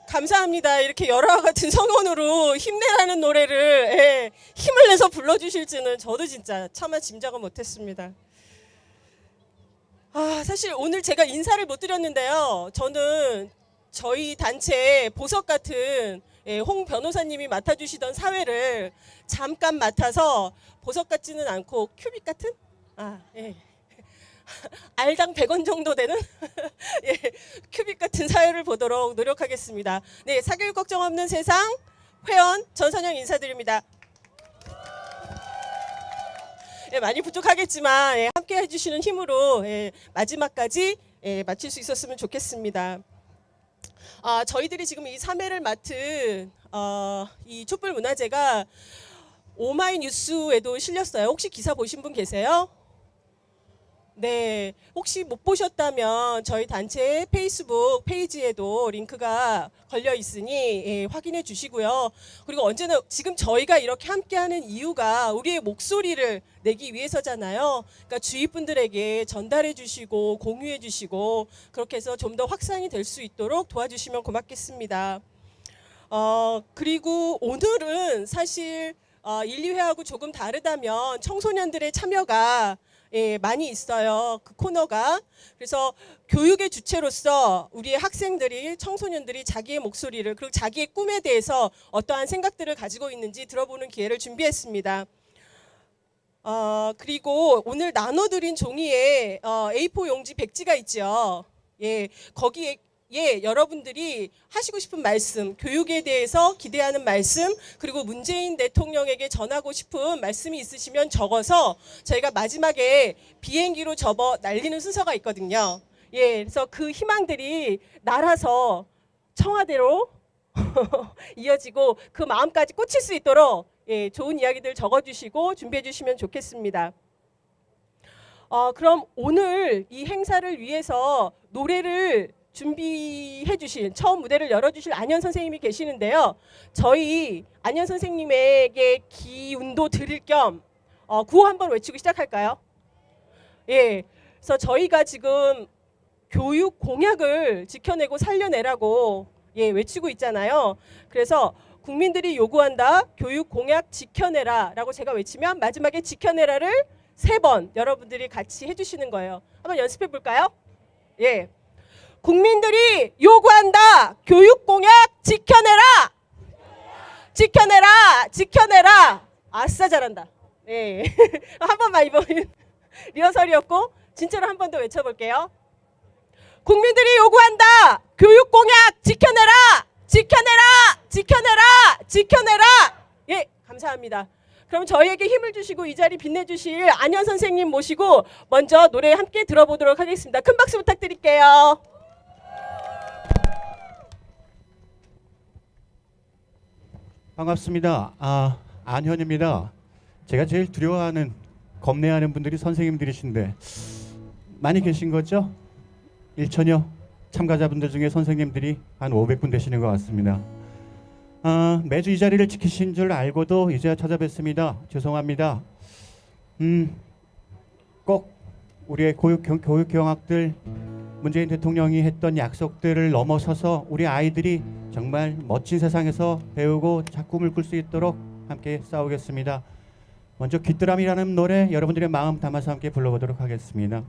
감사합니다. 이렇게 열화와 같은 성원으로 힘내라는 노래를 힘을 내서 불러주실지는 저도 진짜 차마 짐작을 못했습니다. 사실 오늘 제가 인사를 못 드렸는데요. 저는 저희 단체 보석 같은 홍 변호사님이 맡아주시던 사회를 잠깐 맡아서 보석 같지는 않고 큐빅 같은? 알당 100원 정도 되는 큐빅 같은 사회를 보도록 노력하겠습니다. 네, 사교육 걱정 없는 세상 회원 전선영 인사드립니다. 많이 부족하겠지만 함께 해주시는 힘으로 마지막까지 마칠 수 있었으면 좋겠습니다. 저희들이 지금 이 3회를 맡은 이 촛불문화제가 오마이뉴스에도 실렸어요. 혹시 기사 보신 분 계세요? 네, 혹시 못 보셨다면 저희 단체 페이스북 페이지에도 링크가 걸려 있으니 확인해 주시고요. 그리고 언제나 지금 저희가 이렇게 함께하는 이유가 우리의 목소리를 내기 위해서잖아요. 그러니까 주위 분들에게 전달해 주시고 공유해 주시고 그렇게 해서 좀 더 확산이 될 수 있도록 도와주시면 고맙겠습니다. 그리고 오늘은 사실 1, 2회하고 조금 다르다면 청소년들의 참여가 많이 있어요. 그 코너가. 그래서 교육의 주체로서 우리의 학생들이 청소년들이 자기의 목소리를 그리고 자기의 꿈에 대해서 어떠한 생각들을 가지고 있는지 들어보는 기회를 준비했습니다. 그리고 오늘 나눠드린 종이에 A4 용지 100지가 있죠. 거기에 여러분들이 하시고 싶은 말씀, 교육에 대해서 기대하는 말씀, 그리고 문재인 대통령에게 전하고 싶은 말씀이 있으시면 적어서 저희가 마지막에 비행기로 접어 날리는 순서가 있거든요. 그래서 그 희망들이 날아서 청와대로 이어지고 그 마음까지 꽂힐 수 있도록 좋은 이야기들 적어주시고 준비해 주시면 좋겠습니다. 그럼 오늘 이 행사를 위해서 노래를 준비해 주실 처음 무대를 열어주실 안현 선생님이 계시는데요. 저희 안현 선생님에게 기운도 드릴 겸 구호 한번 외치고 시작할까요? 그래서 저희가 지금 교육 공약을 지켜내고 살려내라고 외치고 있잖아요. 그래서 국민들이 요구한다 교육 공약 지켜내라 라고 제가 외치면 마지막에 지켜내라를 3번 여러분들이 같이 해주시는 거예요. 한번 연습해 볼까요? 국민들이 요구한다. 교육 공약 지켜내라. 지켜내라. 지켜내라. 아싸 잘한다. 한 번만 이번 리허설이었고 진짜로 한 번 더 외쳐볼게요. 국민들이 요구한다. 교육 공약 지켜내라. 지켜내라. 지켜내라. 지켜내라. 감사합니다. 그럼 저희에게 힘을 주시고 이 자리 빛내주실 안현 선생님 모시고 먼저 노래 함께 들어보도록 하겠습니다. 큰 박수 부탁드릴게요. 반갑습니다. 안현입니다. 제가 제일 두려워하는 겁내하는 분들이 선생님들이신데 많이 계신 거죠? 1천여 참가자분들 중에 선생님들이 한 500분 되시는 것 같습니다. 매주 이 자리를 지키신 줄 알고도 이제야 찾아뵙습니다. 죄송합니다. 꼭 우리의 교육 경학들 문재인 대통령이 했던 약속들을 넘어서서 우리 아이들이 정말 멋진 세상에서 배우고 꿈을 꿀 수 있도록 함께 싸우겠습니다. 먼저 귀뚜라미라는 노래 여러분들의 마음 담아서 함께 불러보도록 하겠습니다.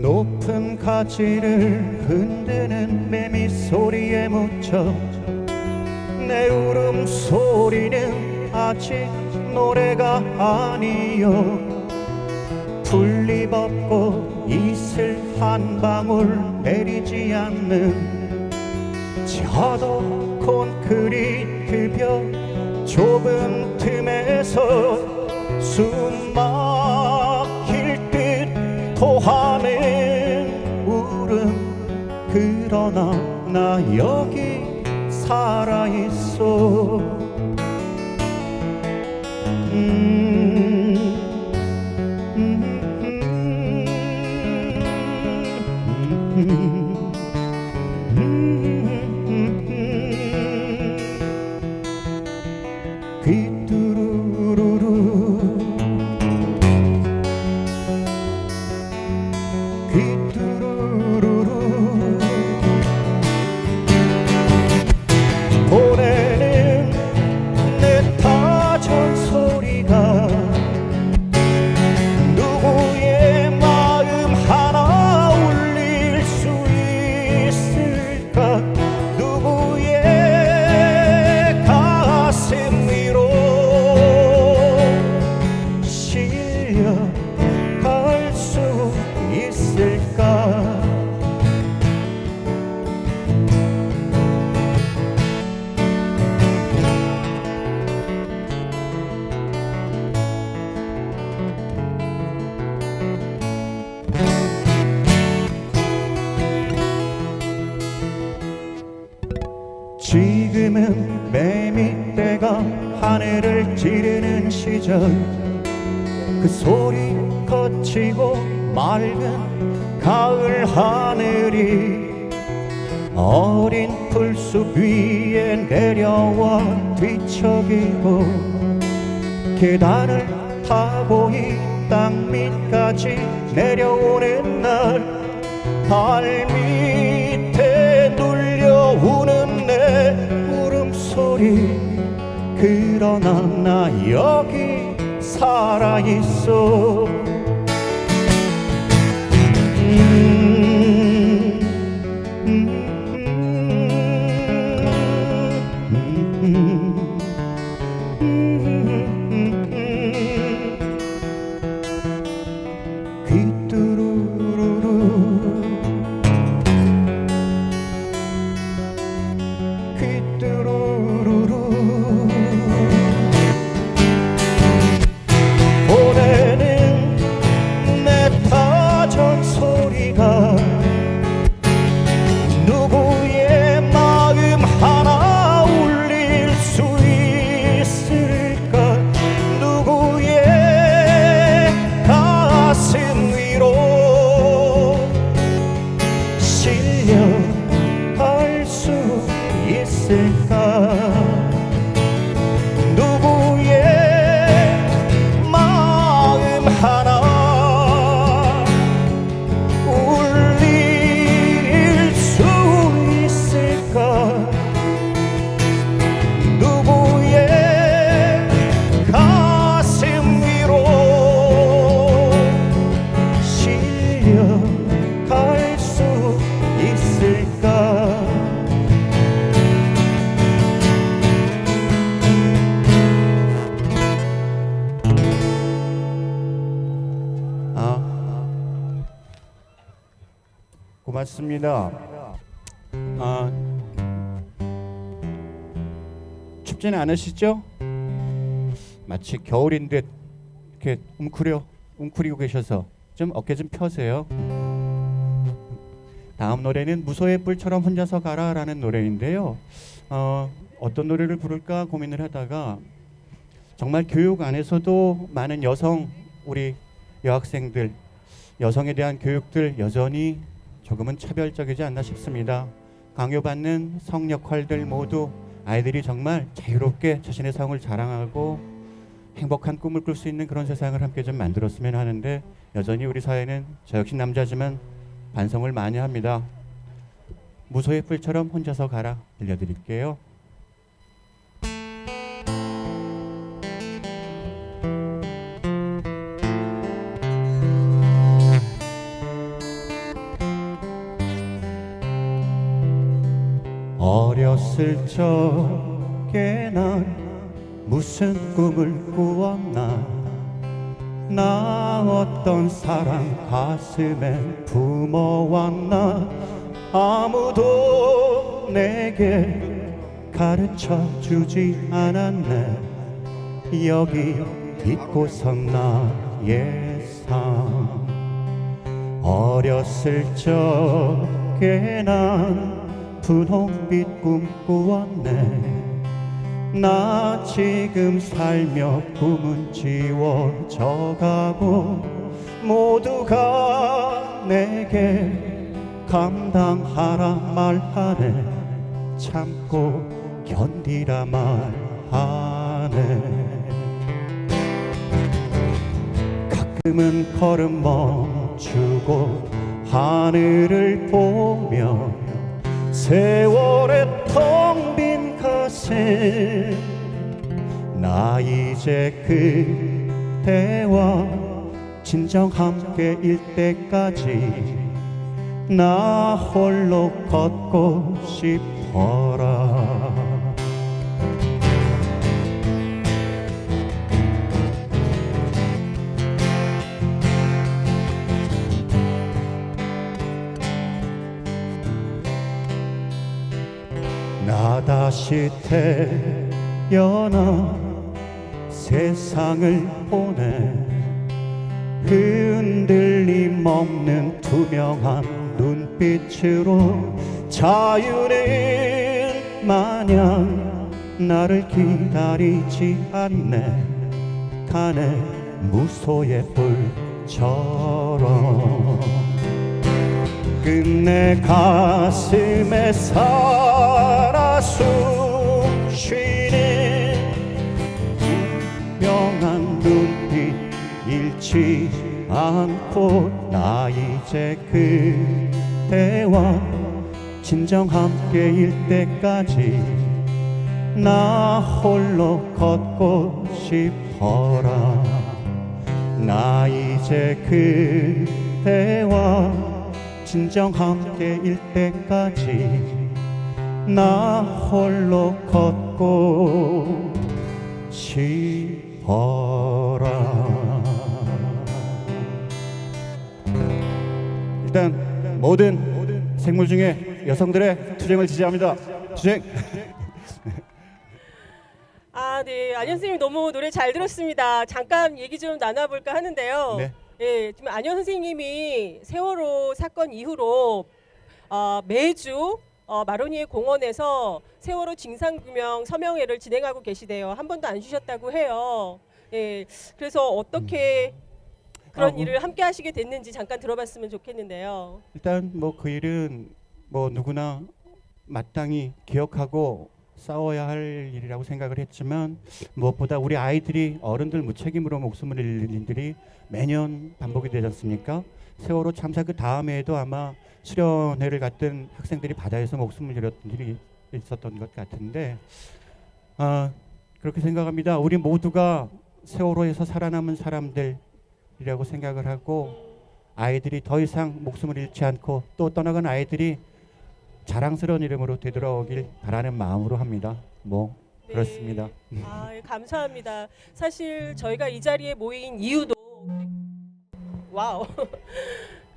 높은 가지를 흔드는 매미 소리에 묻혀 내 울음소리는 아직 노래가 아니요 풀잎 없고 이슬 한 방울 내리지 않는 저도 콘크리트 벽 좁은 틈에서 숨 막힐 듯 토하는 울음 그러나 나 여기 살아있어. 귀뚜루루루 귀뚜루루루 보내는 내 타전 소리가 누구의 마음 하나 울릴 수 있을까. 누구의 가슴 위로 실려갈 수 있을까. 지금은 매미떼가 하늘을 찌르는 시절, 그 소리 거치고 맑은 가을 하늘이 어린 풀숲 위에 내려와 뒤척이고 계단을 타고 이 땅 밑까지 내려오는 날 발밑에 눌려오는 내 울음소리. 그러나 나 여기 살아있어. 귀뚜루루루 귀뚜루루루 보내는 내 타전 소리가 누구의 마음 하나 울릴 수 있을까. 누구의 가슴 위로 실려갈 수 있을까. 누구의 마음 하나 울릴 수 있을까. 누구의 가슴 위로 실려갈 수 있을까. 고맙습니다. 춥지는 않으시죠? 마치 겨울인 듯 이렇게 웅크리고 계셔서 좀 어깨 좀 펴세요. 다음 노래는 무소의 뿔처럼 혼자서 가라라는 노래인데요. 어떤 노래를 부를까 고민을 하다가 정말 교육 안에서도 많은 우리 여학생들, 여성에 대한 교육들 여전히 조금은 차별적이지 않나 싶습니다. 강요받는 성 역할들 모두 아이들이 정말 자유롭게 자신의 성을 자랑하고 행복한 꿈을 꿀 수 있는 그런 세상을 함께 좀 만들었으면 하는데 여전히 우리 사회는 저 역시 남자지만 반성을 많이 합니다. 무소의 뿔처럼 혼자서 가라 들려드릴게요. 어렸을 적에 난 무슨 꿈을 꾸었나. 나 어떤 사랑 가슴에 품어왔나. 아무도 내게 가르쳐 주지 않았네. 여기 있고선 나의 삶. 어렸을 적에 난 분홍빛 꿈꾸었네. 나 지금 살며 꿈은 지워져 가고 모두가 내게 감당하라 말하네. 참고 견디라 말하네. 가끔은 걸음 멈추고 하늘을 보며 세월의 텅 빈 가슴, 나 이제 그대와 진정 함께일 때까지 나 홀로 걷고 싶어라. 나 다시 태어나 세상을 보네. 흔들림 없는 투명한 눈빛으로 자유는 마냥 나를 기다리지 않네. 가네 무소의 불처럼 끝내 가슴에 살아 숨쉬는 투명한 눈빛 잃지 않고 나 이제 그대와 진정 함께일 때까지 나 홀로 걷고 싶어라. 나 이제 그대와 진정 함께일 때까지 나 홀로 걷고 싶어라. 일단 모든 생물 중에 여성들의 투쟁을 지지합니다. 투쟁. 네. 안현 선생님 너무 노래 잘 들었습니다. 잠깐 얘기 좀 나눠볼까 하는데요. 네. 예, 지금 안현 선생님이 세월호 사건 이후로 매주 마로니에 공원에서 세월호 진상규명 서명회를 진행하고 계시대요. 한 번도 안 쉬셨다고 해요. 예, 그래서 어떻게 그런 일을 함께 하시게 됐는지 잠깐 들어봤으면 좋겠는데요. 일단 뭐 그 일은 뭐 누구나 마땅히 기억하고 싸워야 할 일이라고 생각을 했지만 무엇보다 우리 아이들이 어른들 무책임으로 목숨을 잃는 일들이 매년 반복이 되지 않습니까? 세월호 참사 그 다음에도 아마 수련회를 갔던 학생들이 바다에서 목숨을 잃었던 일이 있었던 것 같은데 그렇게 생각합니다. 우리 모두가 세월호에서 살아남은 사람들이라고 생각을 하고 아이들이 더 이상 목숨을 잃지 않고 또 떠나간 아이들이 자랑스러운 이름으로 되돌아오길 바라는 마음으로 합니다. 뭐 네. 그렇습니다. 예, 감사합니다. 사실 저희가 이 자리에 모인 이유도 와우.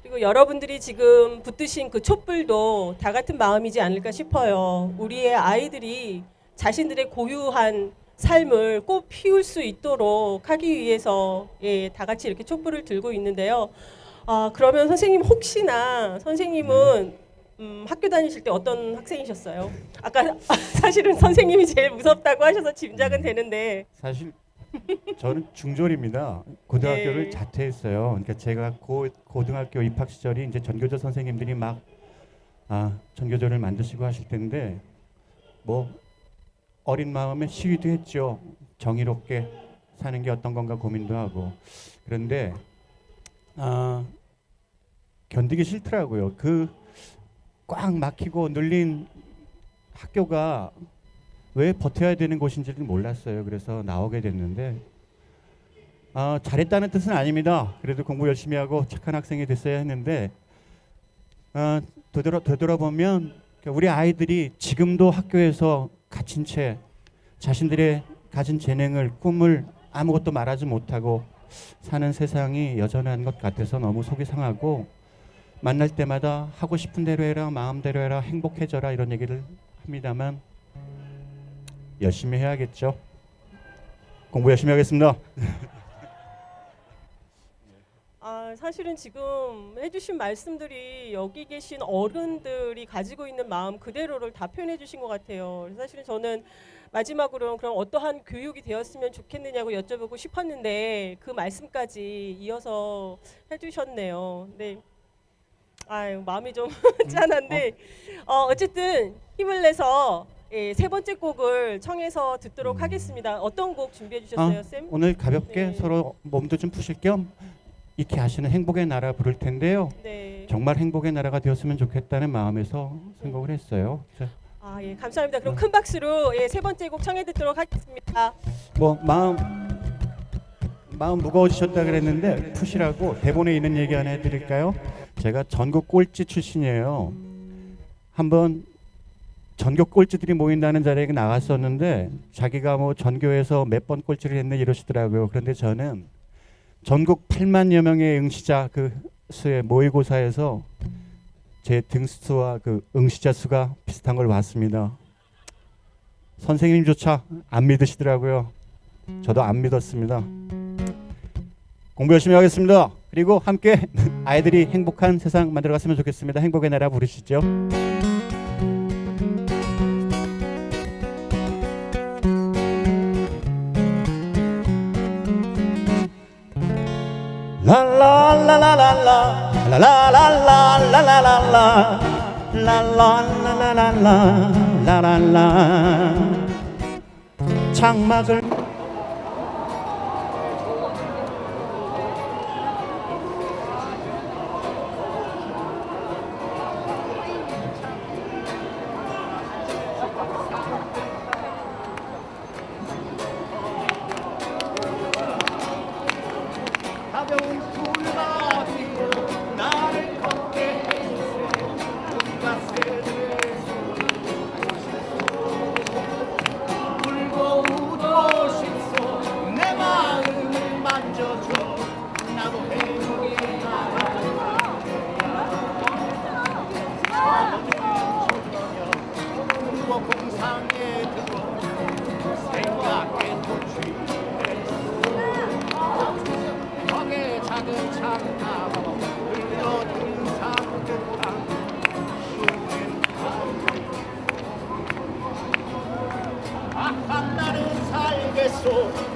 그리고 여러분들이 지금 붙드신 그 촛불도 다 같은 마음이지 않을까 싶어요. 우리의 아이들이 자신들의 고유한 삶을 꽃 피울 수 있도록 하기 위해서 다 같이 이렇게 촛불을 들고 있는데요. 그러면 선생님 혹시나 선생님은 학교 다니실 때 어떤 학생이셨어요? 아까 사실은 선생님이 제일 무섭다고 하셔서 짐작은 되는데. 사실 저는 중졸입니다. 고등학교를 네. 자퇴했어요. 그러니까 제가 고등학교 입학 시절이 이제 전교조 선생님들이 막 전교조를 만드시고 하실 텐데 뭐 어린 마음에 시위도 했죠. 정의롭게 사는 게 어떤 건가 고민도 하고. 그런데 견디기 싫더라고요. 그 꽉 막히고 눌린 학교가 왜 버텨야 되는 곳인지를 몰랐어요. 그래서 나오게 됐는데 잘했다는 뜻은 아닙니다. 그래도 공부 열심히 하고 착한 학생이 됐어야 했는데 되돌아보면 우리 아이들이 지금도 학교에서 갇힌 채 자신들의 가진 재능을 꿈을 아무것도 말하지 못하고 사는 세상이 여전한 것 같아서 너무 속이 상하고 만날 때마다 하고 싶은 대로 해라, 마음대로 해라, 행복해져라 이런 얘기를 합니다만 열심히 해야겠죠. 공부 열심히 하겠습니다. 사실은 지금 해주신 말씀들이 여기 계신 어른들이 가지고 있는 마음 그대로를 다 표현해 주신 것 같아요. 그래서 사실은 저는 마지막으로 그럼 어떠한 교육이 되었으면 좋겠느냐고 여쭤보고 싶었는데 그 말씀까지 이어서 해주셨네요. 네. 아유, 마음이 좀 짠한데 어쨌든 힘을 내서 세 번째 곡을 청해서 듣도록 하겠습니다. 어떤 곡 준비해 주셨어요, 쌤? 오늘 가볍게 네. 서로 몸도 좀 푸실 겸 익히 하시는 행복의 나라 부를 텐데요. 네. 정말 행복의 나라가 되었으면 좋겠다는 마음에서 선곡을 했어요. 자, 예, 감사합니다. 그럼 큰 박수로 세 번째 곡 청해 듣도록 하겠습니다. 뭐 마음 무거워지셨다 그랬는데 푸시라고 대본에 있는 얘기 하나 해드릴까요? 제가 전국 꼴찌 출신이에요. 한번 전교 꼴찌들이 모인다는 자리에 나갔었는데 자기가 뭐 전교에서 몇 번 꼴찌를 했네 이러시더라고요. 그런데 저는 전국 8만여 명의 응시자 그 수의 모의고사에서 제 등수와 그 응시자 수가 비슷한 걸 봤습니다. 선생님조차 안 믿으시더라고요. 저도 안 믿었습니다. 공부 열심히 하겠습니다. 그리고 함께 아이들이 행복한 세상 만들어갔으면 좋겠습니다. 행복의 나라 부르시죠. 라라라라라라 라라라라라라라라 라라라라라라라 장막을 가벼운 불가지로 나를 걷게 해주세요. 온갖 새들의 울고 우도시소 내 마음을 만져줘 나도 행복이 나가요 공상에 들어 생각에 덕에 작은 창나무 흘러든 산뜻한 악한 날은 살겠소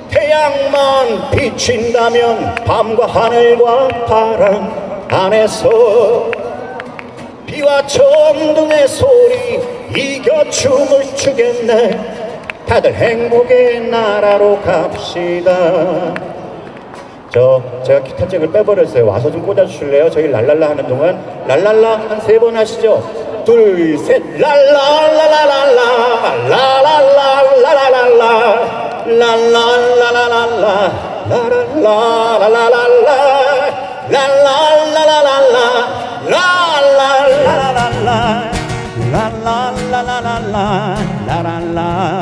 태양만 비친다면 밤과 하늘과 바람 안에서 비와 천둥의 소리 이겨 춤을 추겠네 다들 행복의 나라로 갑시다. 제가 기타잭을 빼버렸어요. 와서 좀 꽂아주실래요? 저희 랄랄라 하는 동안 랄랄라 한 3번 하시죠. 둘, 셋, 랄랄라라랄라 라랄라라랄라 랄랄라라랄라 라랄라라랄라 랄랄라라랄라 라랄라라랄라 랄랄라라랄라 라랄라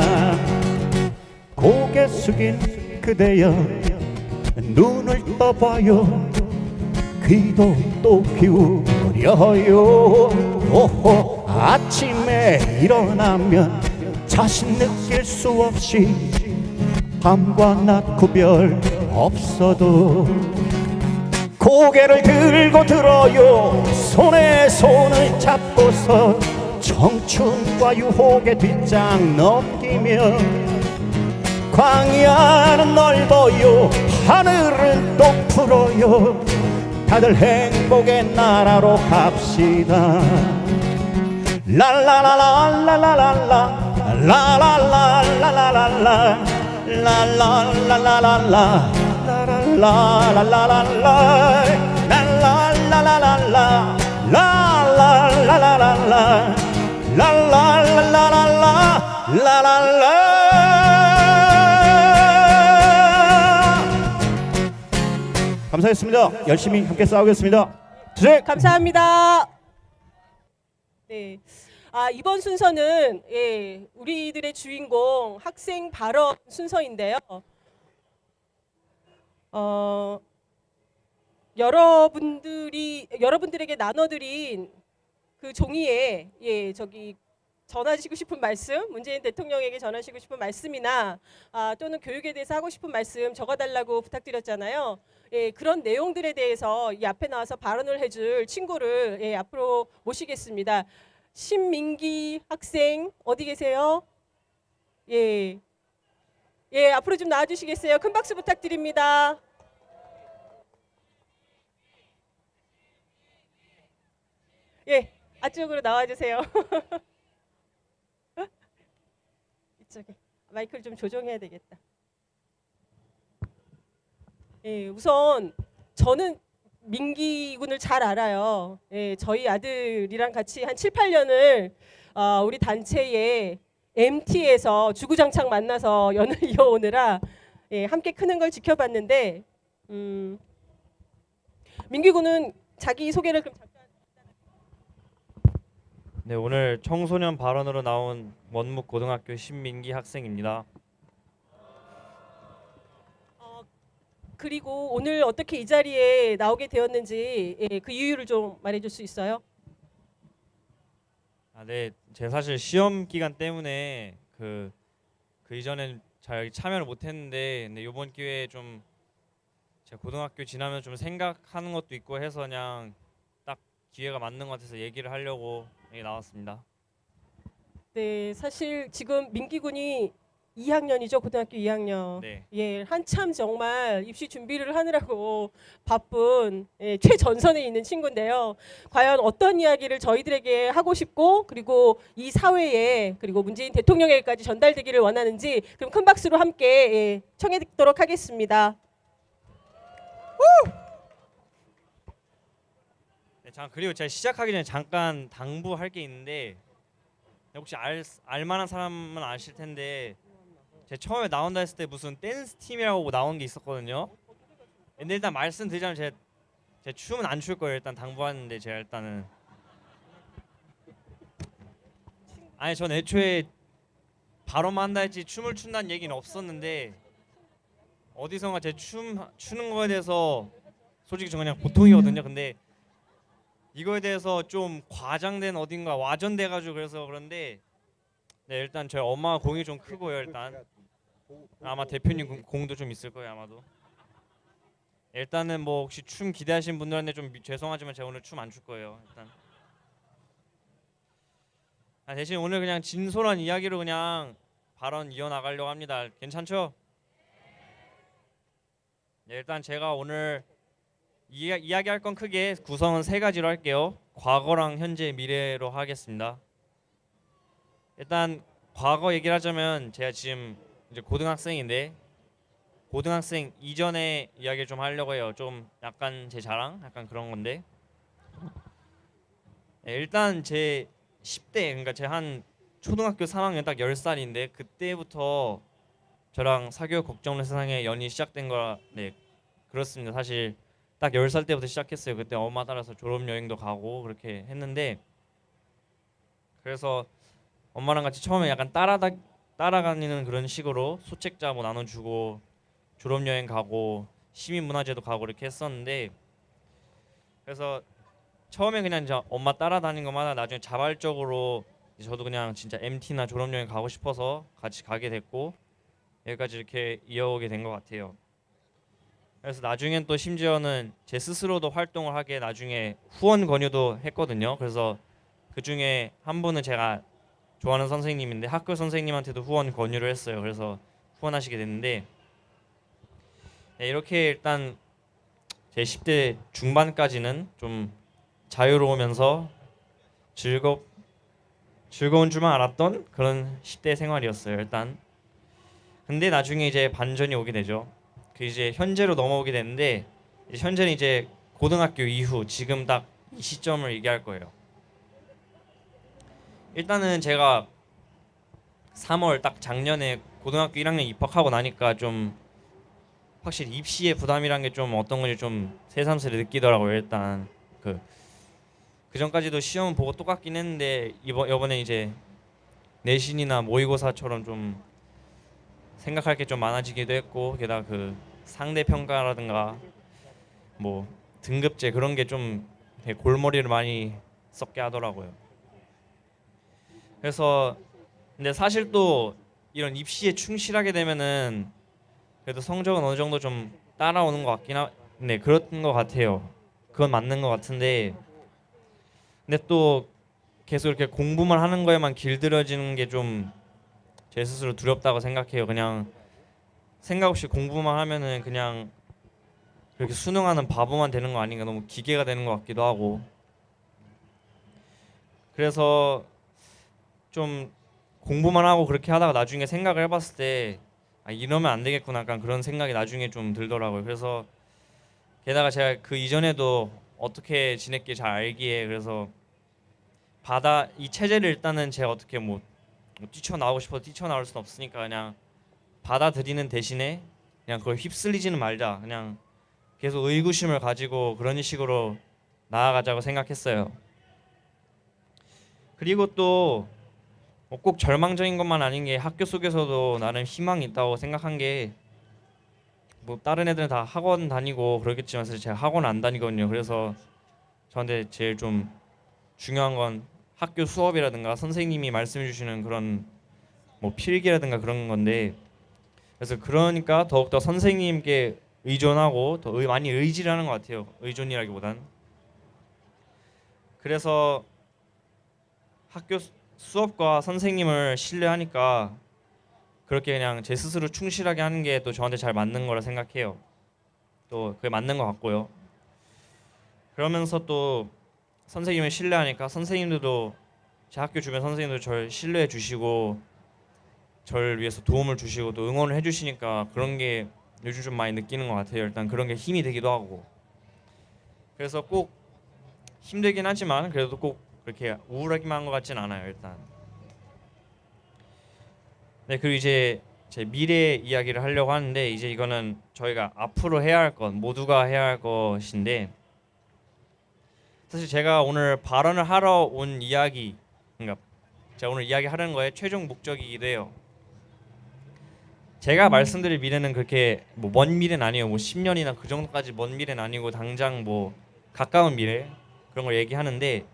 고개 숙인 그대여 눈을 떠봐요 귀도 또 기울여요 오호 아침에 일어나면 자신 느낄 수 없이 밤과 낮 구별 없어도 고개를 들고 들어요 손에 손을 잡고서 청춘과 유혹의 뒷장 넘기며 광야는 넓어요 하늘은 또 푸르요 다들 행복의 나라로 갑시다 랄라라라라라라라 라라라라라라라 라라라라라라 라라라라라라 라라라라라라 라라라라라라 라라라라라라 라라라 감사했습니다. 열심히 함께 싸우겠습니다. 주제 감사합니다. 네. 이번 순서는 우리들의 주인공 학생 발언 순서인데요. 여러분들에게 나눠드린 그 종이에 전하시고 싶은 말씀, 문재인 대통령에게 전하시고 싶은 말씀이나 또는 교육에 대해서 하고 싶은 말씀 적어달라고 부탁드렸잖아요. 예, 그런 내용들에 대해서 이 앞에 나와서 발언을 해줄 친구를 예, 앞으로 모시겠습니다. 신민기 학생 어디 계세요? 예, 예, 앞으로 좀 나와주시겠어요? 큰 박수 부탁드립니다. 예, 앞쪽으로 나와주세요. 이쪽에 마이크를 좀 조정해야 되겠다. 예, 우선 저는 민기 군을 잘 알아요. 예, 저희 아들이랑 같이 한 7, 8년을 우리 단체의 MT에서 주구장창 만나서 연을 이어오느라 예, 함께 크는 걸 지켜봤는데 민기 군은 자기 소개를 그럼 잠깐. 네, 오늘 청소년 발언으로 나온 원묵고등학교 신민기 학생입니다. 그리고 오늘 어떻게 이 자리에 나오게 되었는지 예, 그 이유를 좀 말해줄 수 있어요? 네, 제가 사실 시험 기간 때문에 그 이전엔 잘 참여를 못했는데, 근데 이번 기회에 좀 제가 고등학교 지나면 좀 생각하는 것도 있고 해서 그냥 딱 기회가 맞는 것 같아서 얘기를 하려고 여기 나왔습니다. 네, 사실 지금 민기 군이 2학년이죠, 고등학교 2학년. 네, 예, 한참 정말 입시 준비를 하느라고 바쁜 예, 최전선에 있는 친구인데요. 과연 어떤 이야기를 저희들에게 하고 싶고 그리고 이 사회에 그리고 문재인 대통령에게까지 전달되기를 원하는지 그럼 큰 박수로 함께 예, 청해 듣도록 하겠습니다. 네, 그리고 제가 시작하기 전에 잠깐 당부할 게 있는데, 혹시 알만한 사람은 아실 텐데, 제가 처음에 나온다 했을 때 무슨 댄스 팀이라고 나온 게 있었거든요. 근데 일단 말씀드리자면 제가 춤은 안 출 거예요. 일단 당부하는데 제가 일단은 전 애초에 발언만 한다 했지 춤을 춘다는 얘기는 없었는데, 어디선가 제 춤 추는 거에 대해서 솔직히 저 그냥 보통이거든요. 근데 이거에 대해서 좀 과장된 어딘가 와전돼가지고 그래서 그런데, 네, 일단 저희 엄마 공이 좀 크고요. 일단 아마 대표님 공도 좀 있을 거예요 아마도. 일단은 뭐 혹시 춤 기대하시는 분들한테 좀 죄송하지만 제가 오늘 춤 안 출 거예요. 일단 대신 오늘 그냥 진솔한 이야기로 그냥 발언 이어나가려고 합니다. 괜찮죠? 네, 일단 제가 오늘 이야기할 건 크게 구성은 세 가지로 할게요. 과거랑 현재, 미래로 하겠습니다. 일단 과거 얘기를 하자면 제가 지금 이제 고등학생인데, 고등학생 이전의 이야기를 좀 하려고 해요. 좀 약간 제 자랑, 약간 그런 건데. 네, 일단 제 10대, 그러니까 제 한 초등학교 3학년 딱 10살인데 그때부터 저랑 사교육 걱정을 세상에 연이 시작된 거라. 네, 그렇습니다. 사실 딱 10살 때부터 시작했어요. 그때 엄마 따라서 졸업 여행도 가고 그렇게 했는데, 그래서 엄마랑 같이 처음에 약간 따라다니는 그런 식으로 소책자 뭐 나눠주고 졸업 여행 가고 시민문화제도 가고 이렇게 했었는데, 그래서 처음에 그냥 이제 엄마 따라다닌 것마다 나중에 자발적으로 저도 그냥 진짜 MT나 졸업 여행 가고 싶어서 같이 가게 됐고 여기까지 이렇게 이어오게 된 것 같아요. 그래서 나중엔 또 심지어는 제 스스로도 활동을 하게 나중에 후원 권유도 했거든요. 그래서 그 중에 한 분은 제가 좋아하는 선생님인데 학교 선생님한테도 후원 권유를 했어요. 그래서 후원하시게 됐는데, 네, 이렇게 일단 제 10대 중반까지는 좀 자유로우면서 즐거운 줄만 알았던 그런 10대 생활이었어요. 일단 근데 나중에 이제 반전이 오게 되죠. 그 이제 현재로 넘어오게 되는데, 이제 현재는 이제 고등학교 이후 지금 딱 이 시점을 얘기할 거예요. 일단은 제가 3월 딱 작년에 고등학교 1학년 입학하고 나니까 좀 확실히 입시의 부담이란 게 좀 어떤 건지 좀 새삼스레 느끼더라고요. 일단 그 전까지도 시험 보고 똑같긴 했는데 이번에 이제 내신이나 모의고사처럼 좀 생각할 게 좀 많아지기도 했고, 게다가 그 상대 평가라든가 뭐 등급제 그런 게 좀 골머리를 많이 썩게 하더라고요. 그래서 근데 사실 또 이런 입시에 충실하게 되면은 그래도 성적은 어느 정도 좀 따라오는 것 같긴 네, 그런 것 같아요. 그건 맞는 것 같은데 근데 또 계속 이렇게 공부만 하는 거에만 길들여지는 게 좀 제 스스로 두렵다고 생각해요. 그냥 생각 없이 공부만 하면은 그냥 그렇게 수능하는 바보만 되는 거 아닌가, 너무 기계가 되는 것 같기도 하고. 그래서 좀 공부만 하고 그렇게 하다가 나중에 생각을 해봤을 때 아, 이러면 안 되겠구나, 약간 그런 생각이 나중에 좀 들더라고요. 그래서 게다가 제가 그 이전에도 어떻게 지냈길 잘 알기에, 그래서 이 체제를 일단은 제가 어떻게 뭐 뛰쳐나오고 싶어 뛰쳐나올 수는 없으니까 그냥 받아들이는 대신에 그냥 그걸 휩쓸리지는 말자, 그냥 계속 의구심을 가지고 그런 식으로 나아가자고 생각했어요. 그리고 또 꼭 절망적인 것만 아닌 게 학교 속에서도 나름 희망이 있다고 생각한 게, 뭐 다른 애들은 다 학원 다니고 그러겠지만 사실 제가 학원 안 다니거든요. 그래서 저한테 제일 좀 중요한 건 학교 수업이라든가 선생님이 말씀해 주시는 그런 뭐 필기라든가 그런 건데, 그래서 그러니까 더욱더 선생님께 의존하고 더 많이 의지를 하는 것 같아요. 의존이라기보단. 그래서 학교 수업과 선생님을 신뢰하니까 그렇게 그냥 제 스스로 충실하게 하는 게 또 저한테 잘 맞는 거라 생각해요. 또 그게 맞는 것 같고요. 그러면서 또 선생님을 신뢰하니까 선생님들도, 제 학교 주변 선생님들 저를 신뢰해 주시고 저를 위해서 도움을 주시고 또 응원을 해 주시니까 그런 게 요즘 좀 많이 느끼는 것 같아요. 일단 그런 게 힘이 되기도 하고. 그래서 꼭 힘들긴 하지만 그래도 꼭 그렇게 우울하기만 한 것 같진 않아요. 일단. 네, 그리고 이제 제 미래 이야기를 하려고 하는데, 이제 이거는 저희가 앞으로 해야 할 것, 모두가 해야 할 것인데, 사실 제가 오늘 발언을 하러 온 이야기, 그러니까 제가 오늘 이야기 하려는 거에 최종 목적이기도 해요. 제가 말씀드릴 미래는 그렇게 뭐 먼 미래는 아니에요. 뭐 10년이나 그 정도까지 먼 미래는 아니고 당장 뭐 가까운 미래 그런 걸 얘기하는데,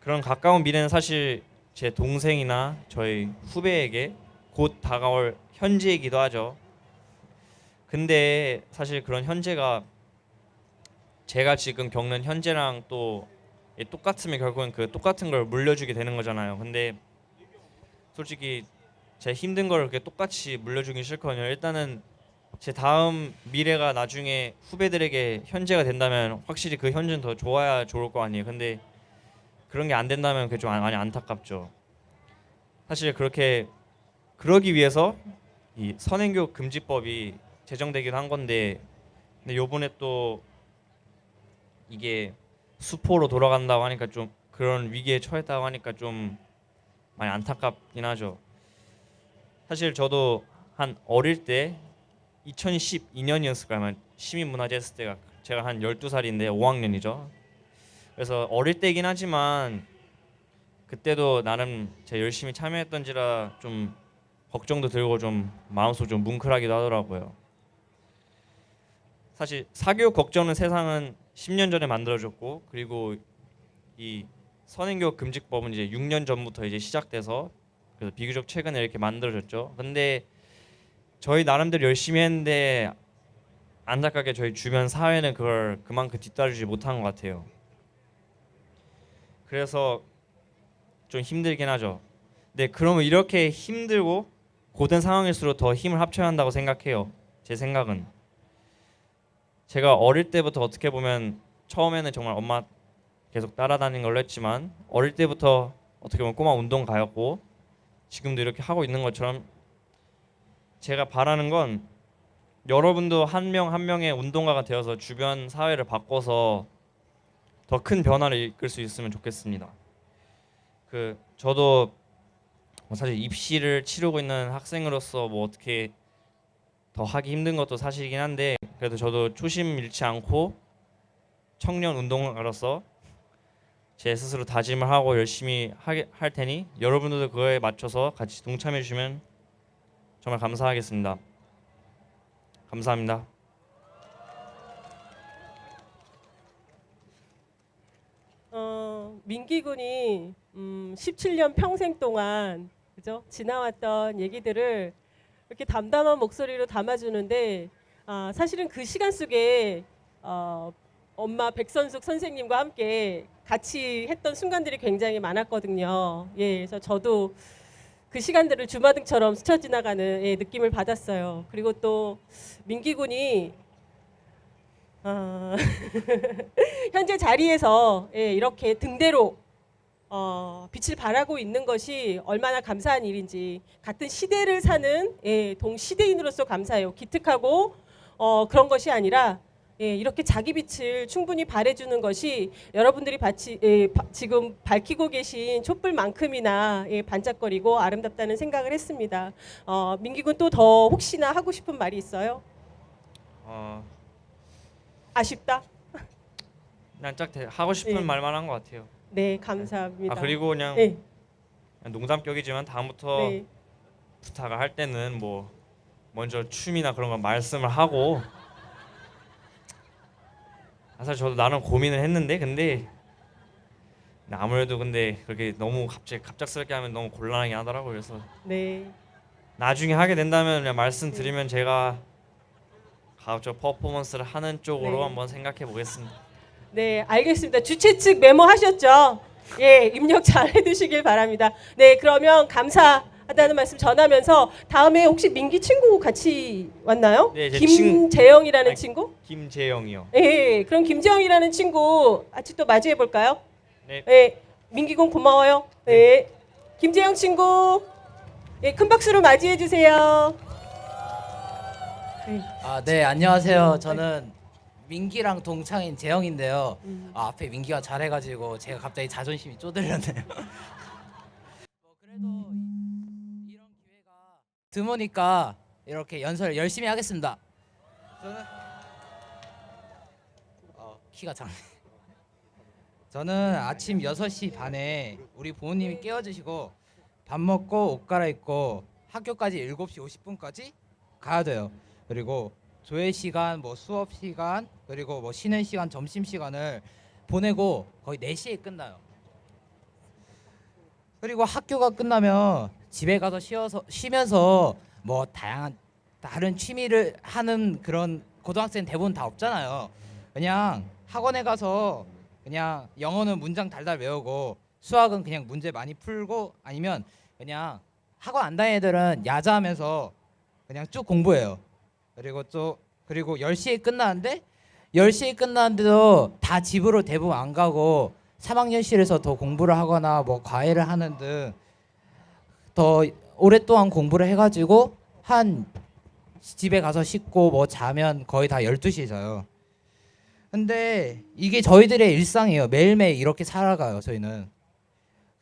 그런 가까운 미래는 사실 제 동생이나 저희 후배에게 곧 다가올 현재이기도 하죠. 근데 사실 그런 현재가 제가 지금 겪는 현재랑 또 똑같으면 결국은 그 똑같은 걸 물려주게 되는 거잖아요. 근데 솔직히 제 힘든 걸 그렇게 똑같이 물려주긴 싫거든요. 일단은 제 다음 미래가 나중에 후배들에게 현재가 된다면 확실히 그 현재는 더 좋아야 좋을 거 아니에요. 근데 그런 게 안 된다면 그게 좀 많이 안타깝죠. 사실 그렇게 그러기 위해서 이 선행교 금지법이 제정되기도 한 건데, 근데 요번에 또 이게 수포로 돌아간다고 하니까 좀 그런 위기에 처했다고 하니까 좀 많이 안타깝긴 하죠. 사실 저도 한 어릴 때 2012년이었을 거예요. 아마 시민문화제 했을 때가 제가 한 12살인데 5학년이죠. 그래서 어릴 때긴 하지만 그때도 나름 제가 열심히 참여했던지라 좀 걱정도 들고 좀 마음속 좀 뭉클하기도 하더라고요. 사실 사교육 걱정은 세상은 10년 전에 만들어졌고, 그리고 이 선행교육 금지법은 이제 6년 전부터 이제 시작돼서 그래서 비교적 최근에 이렇게 만들어졌죠. 근데 저희 나름대로 열심히 했는데 안타깝게 저희 주변 사회는 그걸 그만큼 뒤따르지 못한 것 같아요. 그래서 좀 힘들긴 하죠. 네, 그러면 이렇게 힘들고 고된 상황일수록 더 힘을 합쳐야 한다고 생각해요. 제 생각은. 제가 어릴 때부터 어떻게 보면 처음에는 정말 엄마 계속 따라다니는 걸로 했지만 어릴 때부터 어떻게 보면 꼬마 운동가였고 지금도 이렇게 하고 있는 것처럼, 제가 바라는 건 여러분도 한 명 한 명의 운동가가 되어서 주변 사회를 바꿔서 더 큰 변화를 이끌 수 있으면 좋겠습니다. 저도 뭐 사실 입시를 치르고 있는 학생으로서 뭐 어떻게 더 하기 힘든 것도 사실이긴 한데, 그래도 저도 초심 잃지 않고 청년 운동가로서 제 스스로 다짐을 하고 열심히 할 테니 여러분들도 그거에 맞춰서 같이 동참해 주시면 정말 감사하겠습니다. 감사합니다. 민기군이 17년 평생 동안 그죠? 지나왔던 얘기들을 이렇게 담담한 목소리로 담아주는데 사실은 그 시간 속에 엄마 백선숙 선생님과 함께 같이 했던 순간들이 굉장히 많았거든요. 예, 그래서 저도 그 시간들을 주마등처럼 스쳐 지나가는 느낌을 받았어요. 그리고 또 민기군이 현재 자리에서 이렇게 등대로 빛을 발하고 있는 것이 얼마나 감사한 일인지 같은 시대를 사는 동시대인으로서 감사해요. 기특하고 그런 것이 아니라 이렇게 자기 빛을 충분히 발해주는 것이 여러분들이 지금 밝히고 계신 촛불만큼이나 반짝거리고 아름답다는 생각을 했습니다. 민기군 또 더 혹시나 하고 싶은 말이 있어요? 아쉽다? 그냥 딱 하고 싶은 말만 한 것 같아요. 네, 감사합니다. 그리고 그냥 네, 농담격이지만 다음부터 네. 부탁을 할 때는 뭐 먼저 춤이나 그런 거 말씀을 하고 사실 저도 나름 고민을 했는데 근데 아무래도 근데 그렇게 너무 갑작스럽게 하면 너무 곤란하긴 하더라고요. 그래서 네. 나중에 하게 된다면 그냥 말씀드리면 제가 가급적 퍼포먼스를 하는 쪽으로 네. 한번 생각해 보겠습니다. 네, 알겠습니다. 주최 측 메모하셨죠? 예, 입력 잘 해두시길 바랍니다. 네, 그러면 감사하다는 말씀 전하면서 다음에 혹시 민기 친구 같이 왔나요? 네, 제 김재영이라는 아니, 친구? 김재영이요. 예, 그럼 김재영이라는 친구 같이 또 맞이해 볼까요? 네. 예, 민기군 고마워요. 네, 김재영 친구, 큰 박수로 맞이해 주세요. 네, 안녕하세요. 저는 민기랑 동창인 재영인데요. 앞에 민기가 잘해가지고 제가 갑자기 자존심이 쪼들렸네요. 그래도 이런 기회가 드무니까 이렇게 연설 열심히 하겠습니다. 저는 키가 작네. 저는 아침 6시 반에 우리 부모님이 깨워주시고 밥 먹고 옷 갈아입고 학교까지 7시 50분까지 가야 돼요. 그리고 조회 시간, 뭐 수업 시간, 그리고 뭐 쉬는 시간, 점심 시간을 보내고 거의 4시에 끝나요. 그리고 학교가 끝나면 집에 가서 쉬면서 뭐 다양한 다른 취미를 하는 그런 고등학생 대부분 다 없잖아요. 그냥 학원에 가서 그냥 영어는 문장 달달 외우고 수학은 그냥 문제 많이 풀고 아니면 그냥 학원 안 다니는 애들은 야자하면서 그냥 쭉 공부해요. 그리고 10시에 끝나는데 10시에 끝나는데도 다 집으로 대부분 안 가고 3학년실에서 더 공부를 하거나 뭐 과외를 하는 등 더 오랫동안 공부를 해가지고 한 집에 가서 씻고 뭐 자면 거의 다 12시에 자요. 근데 이게 저희들의 일상이에요. 매일매일 이렇게 살아가요. 저희는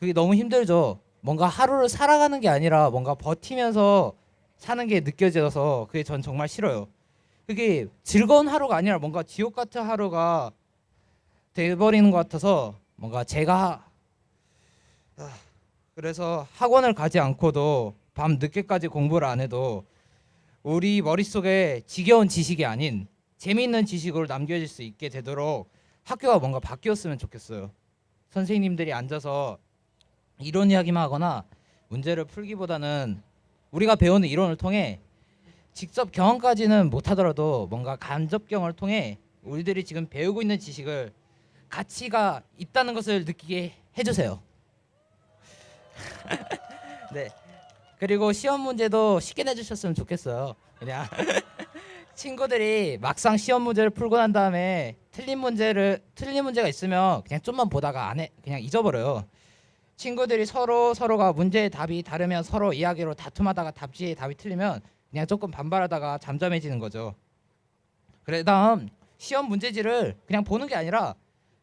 그게 너무 힘들죠. 뭔가 하루를 살아가는 게 아니라 뭔가 버티면서 사는 게 느껴져서 그게 전 정말 싫어요. 그게 즐거운 하루가 아니라 뭔가 지옥 같은 하루가 돼버리는 것 같아서 뭔가 제가 그래서 학원을 가지 않고도 밤 늦게까지 공부를 안 해도 우리 머릿속에 지겨운 지식이 아닌 재미있는 지식으로 남겨질 수 있게 되도록 학교가 뭔가 바뀌었으면 좋겠어요. 선생님들이 앉아서 이론 이야기만 하거나 문제를 풀기보다는 우리가 배우는 이론을 통해 직접 경험까지는 못하더라도 뭔가 간접경을 통해 우리들이 지금 배우고 있는 지식을 가치가 있다는 것을 느끼게 해주세요. 네. 그리고 시험 문제도 쉽게 내주셨으면 좋겠어요. 그냥 친구들이 막상 시험 문제를 풀고 난 다음에 틀린 문제가 있으면 그냥 좀만 보다가 안 해, 그냥 잊어버려요. 친구들이 서로가 문제의 답이 다르면 서로 이야기로 다툼하다가 답지의 답이 틀리면 그냥 조금 반발하다가 잠잠해지는 거죠. 그래 다음 시험 문제지를 그냥 보는 게 아니라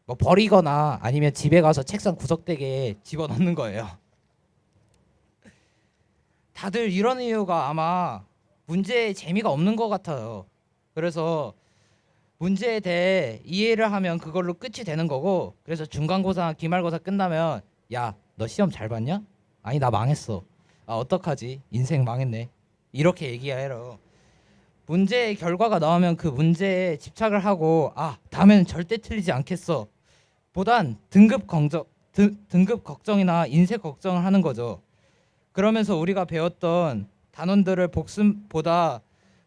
뭐 버리거나 아니면 집에 가서 책상 구석대기에 집어넣는 거예요. 다들 이런 이유가 아마 문제에 재미가 없는 것 같아요. 그래서 문제에 대해 이해를 하면 그걸로 끝이 되는 거고, 그래서 중간고사, 기말고사 끝나면 야, 너 시험 잘 봤냐? 아니 나 망했어. 아 어떡하지? 인생 망했네. 이렇게 얘기해요. 문제의 결과가 나오면 그 문제에 집착을 하고 아 다음에는 절대 틀리지 않겠어 보단 등급 등급 걱정이나 인색 걱정을 하는 거죠. 그러면서 우리가 배웠던 단원들을 복습보다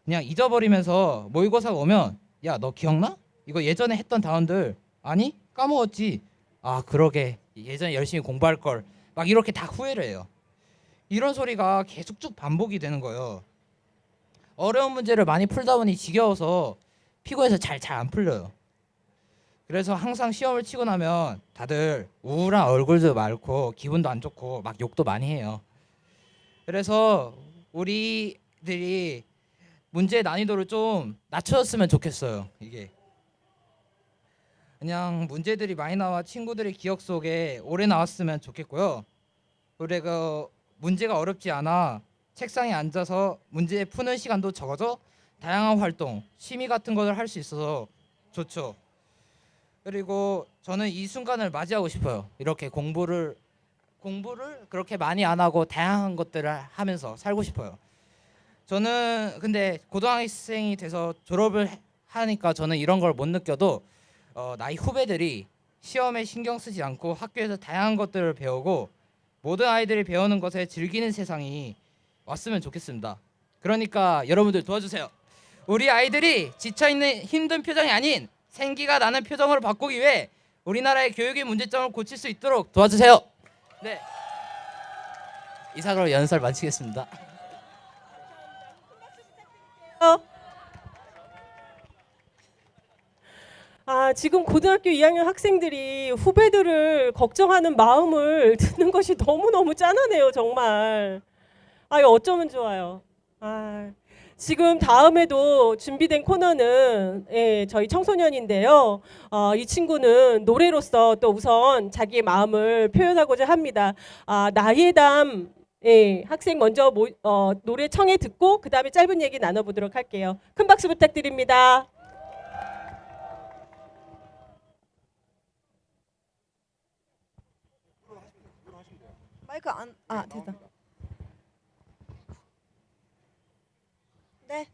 그냥 잊어버리면서 모의고사가 오면 야, 너 기억나? 이거 예전에 했던 단원들 아니? 까먹었지. 아, 그러게. 예전에 열심히 공부할 걸. 막 이렇게 다 후회를 해요. 이런 소리가 계속 쭉 반복이 되는 거예요. 어려운 문제를 많이 풀다 보니 지겨워서 피곤해서 잘 안 풀려요. 그래서 항상 시험을 치고 나면 다들 우울한 얼굴도 많고 기분도 안 좋고 막 욕도 많이 해요. 그래서 우리들이 문제 난이도를 좀 낮춰줬으면 좋겠어요. 이게 그냥 문제들이 많이 나와 친구들의 기억 속에 오래 나왔으면 좋겠고요. 그리고 문제가 어렵지 않아 책상에 앉아서 문제 푸는 시간도 적어져 다양한 활동, 취미 같은 것을 할 수 있어서 좋죠. 그리고 저는 이 순간을 맞이하고 싶어요. 이렇게 공부를 그렇게 많이 안 하고 다양한 것들을 하면서 살고 싶어요. 저는 근데 고등학생이 돼서 졸업을 하니까 저는 이런 걸 못 느껴도 나이 후배들이 시험에 신경 쓰지 않고 학교에서 다양한 것들을 배우고 모든 아이들이 배우는 것에 즐기는 세상이 왔으면 좋겠습니다. 그러니까 여러분들 도와주세요. 우리 아이들이 지쳐있는 힘든 표정이 아닌 생기가 나는 표정으로 바꾸기 위해 우리나라의 교육의 문제점을 고칠 수 있도록 도와주세요. 네, 이상으로 연설 마치겠습니다. 지금 고등학교 2학년 학생들이 후배들을 걱정하는 마음을 듣는 것이 너무너무 짠하네요, 정말. 이거 어쩌면 좋아요. 지금 다음에도 준비된 코너는 저희 청소년인데요. 이 친구는 노래로서 또 우선 자기의 마음을 표현하고자 합니다. 나이에담 학생 먼저 노래 청해 듣고 그 다음에 짧은 얘기 나눠보도록 할게요. 큰 박수 부탁드립니다. 마이크 됐다. 네.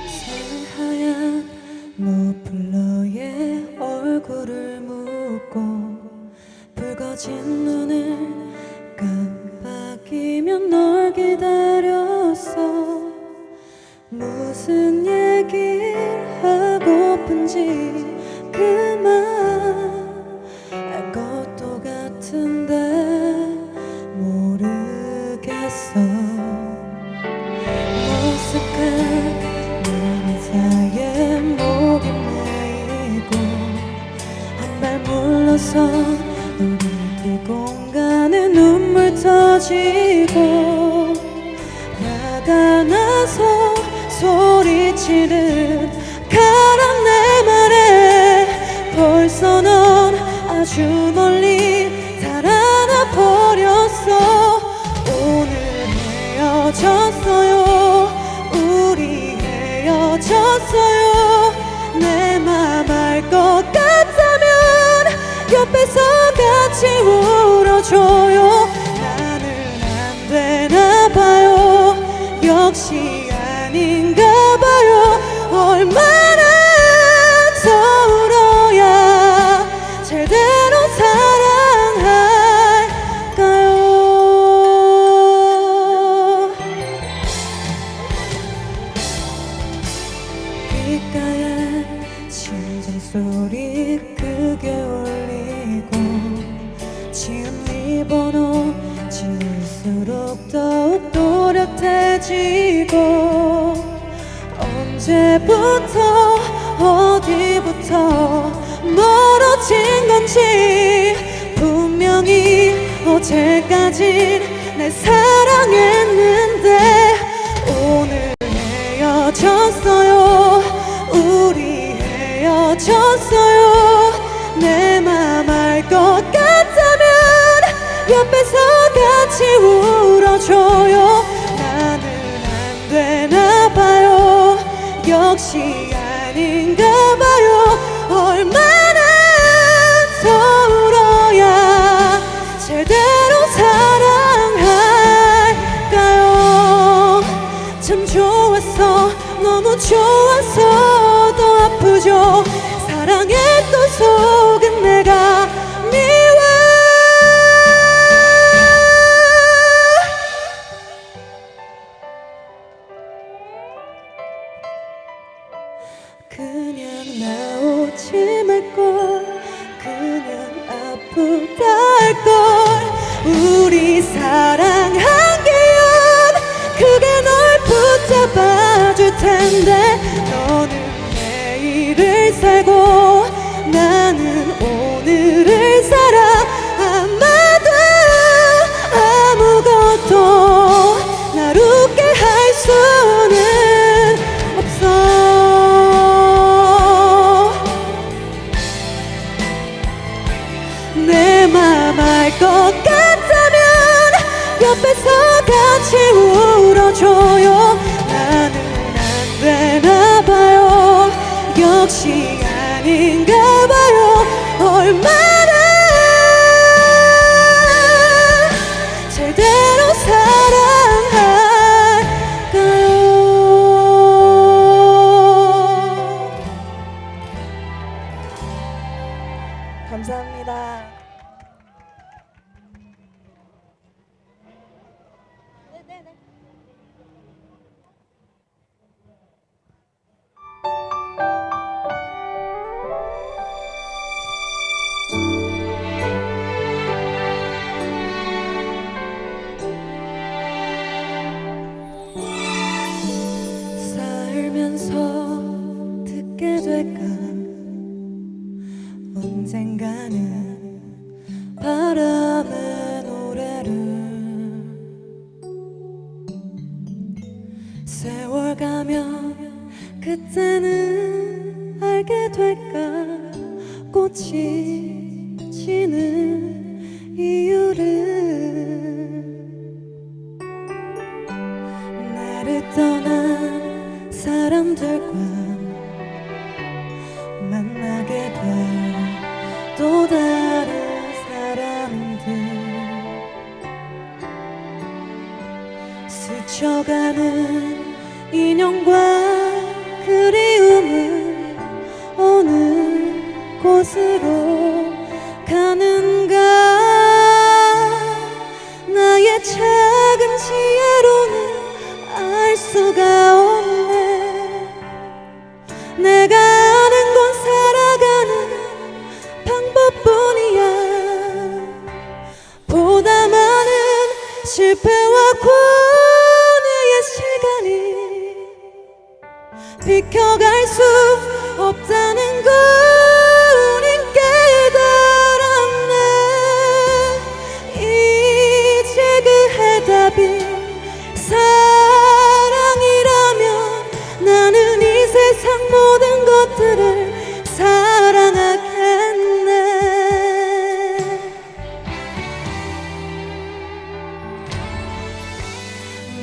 새하얀 머플러에 얼굴을 묻고 붉어진 눈을 깜빡이면 널 기다렸어. 무슨 얘기를 하고픈지 그만 알 것도 같은데 모르겠어. 머쓱한 눈 사이에 목이 메이고 한 발 물러선 우리 두 공간에 눈물 터지고 화가 나서 소리치는 가란 내 말에 벌써 넌 아주 멀리 달아나 버렸어. 오늘 헤어졌어요. 우리 헤어졌어요. 내 맘 알 것 같다면 옆에서 같이 울어줘요. 나는 안 되나 봐요. 역시 아닌가 봐요. 얼마나 더 울어야 제대로 사랑할까요? 귓가에 심장 소리 크게 울리고 지은 네 번호 지울수록 더욱 또렷해지고 언제부터 어디부터 멀어진 건지 분명히 어제까진 날 사랑했는데 오늘 헤어졌어요. 우리 헤어졌어요. 내 맘 알 것 같다면 옆에서 같이 울어줘요. 나는 안 되나 봐요. 역시 아닌가 봐요. 얼마나 더 울어야 이 사랑하기엔 그게 널 붙잡아 줄 텐데 너는 내일을 살고 나는 오늘을 살아 아마도 아무것도 날 웃게 할 수는 없어 내 맘 알 것 같다면 옆에서 같이 울어줘요 나는 안 되나 봐요 역시 아닌가 봐요 얼마나 제대로 사랑할까요 감사합니다. 살면서 듣게 될까 언젠가는 바람의 노래를 세월 가면 그때는 알게 될까 꽃이 지는 이유를 나를 떠난 사람들과 만나게 돼 또 다른 사람들 스쳐가는 인연과 그리움은 어느 곳으로 가는가 나의 작은 지혜로는 알 수가 없네 내가 아는 건 살아가는 방법뿐이야 보다 많은 실패와 고뇌의 시간이 비켜갈 수 없다는 걸 우린 깨달았네 이제 그 해답이 사랑이라면 나는 이 세상 모든 것들을 사랑하겠네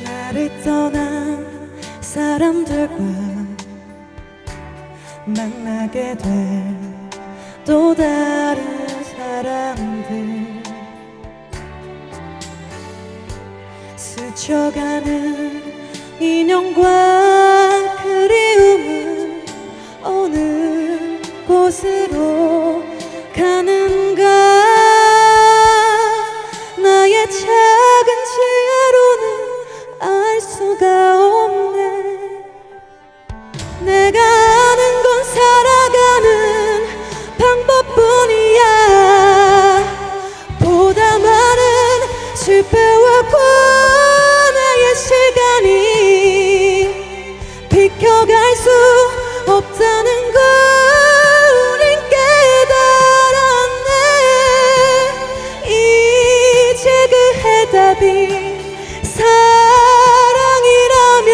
나를 떠난 사람들과 만나게 돼 또 다른 사람들 스쳐가는 인연과 그리움은 어느 곳으로 가는가 나의 작은 지혜로는 알 수가 없네 내가 아는 건 살아가는 방법뿐이야 보다 많은 실패와 고뇌의 시간이 비켜갈 수 없다는 걸 우린 깨달았네 이제 그 해답이 사랑이라면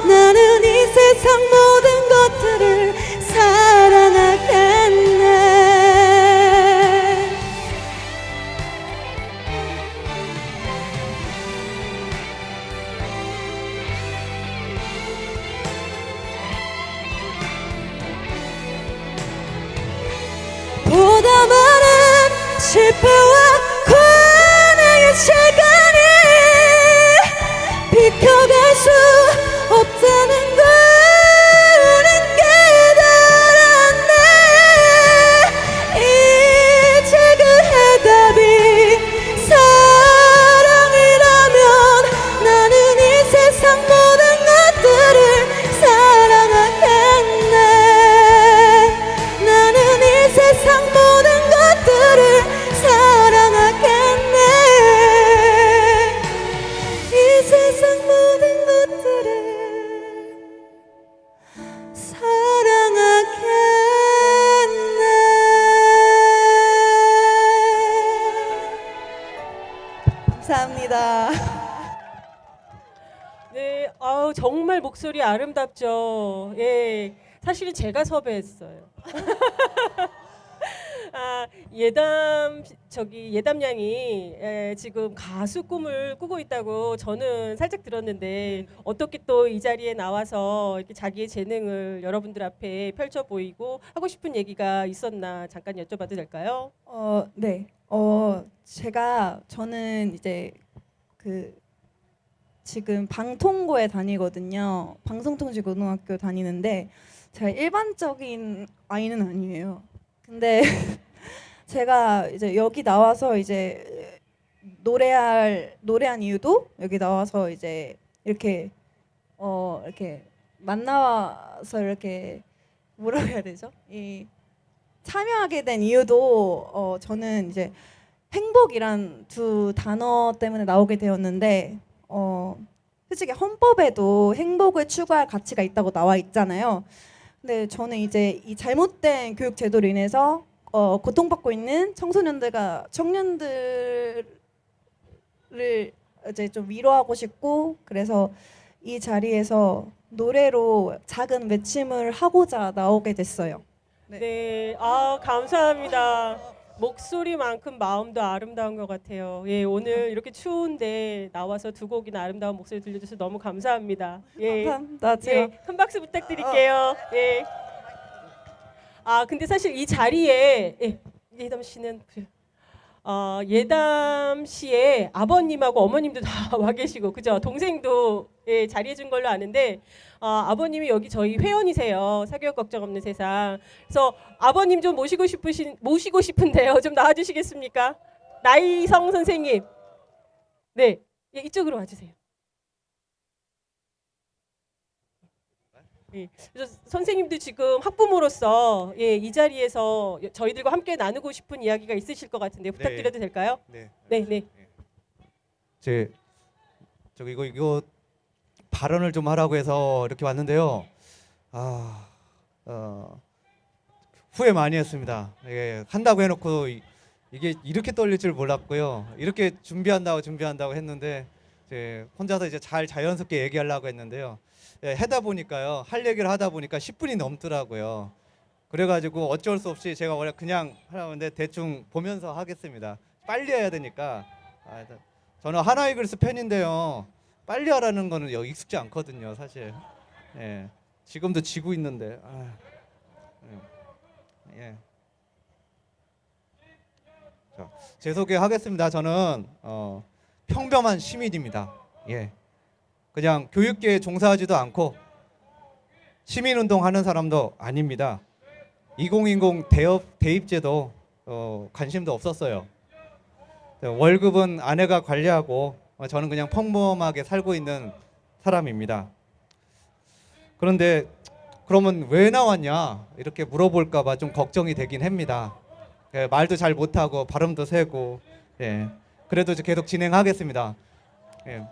나는 이 세상 모든 것들을 사랑하겠네 보다 많은 실패와 고뇌의 시간이 감사합니다. 네, 아우 정말 목소리 아름답죠. 예, 사실은 제가 섭외했어요. 아, 예담 양이 지금 가수 꿈을 꾸고 있다고 저는 살짝 들었는데 어떻게 또 이 자리에 나와서 이렇게 자기의 재능을 여러분들 앞에 펼쳐 보이고 하고 싶은 얘기가 있었나 잠깐 여쭤봐도 될까요? 네. 저는 이제 그 지금 방통고에 다니거든요. 방송통신고등학교 다니는데 제가 일반적인 아이는 아니에요. 근데 제가 이제 여기 나와서 이제 노래한 이유도 여기 나와서 이제 이렇게 이렇게 만나서 이렇게 뭐라고 해야 되죠? 이 참여하게 된 이유도 저는 이제 행복이란 두 단어 때문에 나오게 되었는데 솔직히 헌법에도 행복을 추구할 가치가 있다고 나와 있잖아요. 근데 저는 이제 이 잘못된 교육 제도로 인해서 고통받고 있는 청년들을 이제 좀 위로하고 싶고 그래서 이 자리에서 노래로 작은 외침을 하고자 나오게 됐어요. 네, 아 감사합니다. 목소리만큼 마음도 아름다운 것 같아요. 예, 오늘 이렇게 추운데 나와서 두 곡이나 아름다운 목소리 들려줘서 너무 감사합니다. 예, 감사합니다. 제가 예, 큰 박수 부탁드릴게요. 예. 아 근데 사실 이 자리에 예담 씨는 예담 씨의 아버님하고 어머님도 다 와 계시고 그죠? 동생도 예, 자리해 준 걸로 아는데 아버님이 여기 저희 회원이세요. 사교육 걱정 없는 세상. 그래서 아버님 좀 모시고 싶은데요. 좀 나와 주시겠습니까? 나이성 선생님. 네. 예, 이쪽으로 와 주세요. 예, 그래서 선생님도 지금 학부모로서 예, 이 자리에서 저희들과 함께 나누고 싶은 이야기가 있으실 것 같은데 부탁드려도 될까요? 네. 네, 네. 저기 이거 발언을 좀 하라고 해서 이렇게 왔는데요. 후회 많이 했습니다. 예, 한다고 해놓고 이게 이렇게 떨릴 줄 몰랐고요. 이렇게 준비한다고 했는데 혼자서 이제 자연스럽게 얘기하려고 했는데요. 예, 할 얘기를 하다 보니까 10분이 넘더라고요. 그래가지고 어쩔 수 없이 제가 원래 그냥 하려는데 대충 보면서 하겠습니다. 빨리 해야 되니까. 저는 하나이글스 팬인데요. 빨리 하라는 거는 여기 익숙지 않거든요, 사실. 예, 지금도 지고 있는데. 예. 자, 제 소개하겠습니다. 저는 평범한 시민입니다. 예. 그냥 교육계에 종사하지도 않고 시민운동 하는 사람도 아닙니다. 2020 대입제도 관심도 없었어요. 월급은 아내가 관리하고 저는 그냥 평범하게 살고 있는 사람입니다. 그런데 그러면 왜 나왔냐 이렇게 물어볼까 봐 좀 걱정이 되긴 합니다. 예, 말도 잘 못하고 발음도 세고 예, 그래도 계속 진행하겠습니다. 예.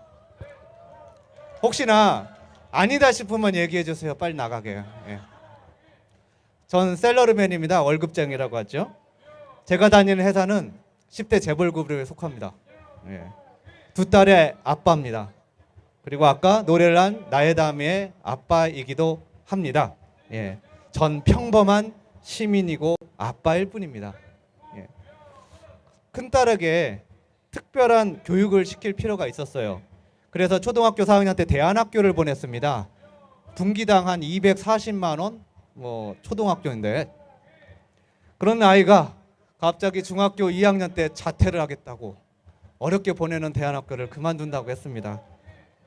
혹시나 아니다 싶으면 얘기해 주세요. 빨리 나가게요. 예. 전 셀러리맨입니다. 월급쟁이라고 하죠. 제가 다니는 회사는 10대 재벌그룹에 속합니다. 예. 두 딸의 아빠입니다. 그리고 아까 노래를 한 나의 다미의 아빠이기도 합니다. 예. 전 평범한 시민이고 아빠일 뿐입니다. 예. 큰딸에게 특별한 교육을 시킬 필요가 있었어요. 그래서 초등학교 4학년 때 대안학교를 보냈습니다. 분기당 한 240만 원 초등학교인데 그런 아이가 갑자기 중학교 2학년 때 자퇴를 하겠다고 어렵게 보내는 대안학교를 그만둔다고 했습니다.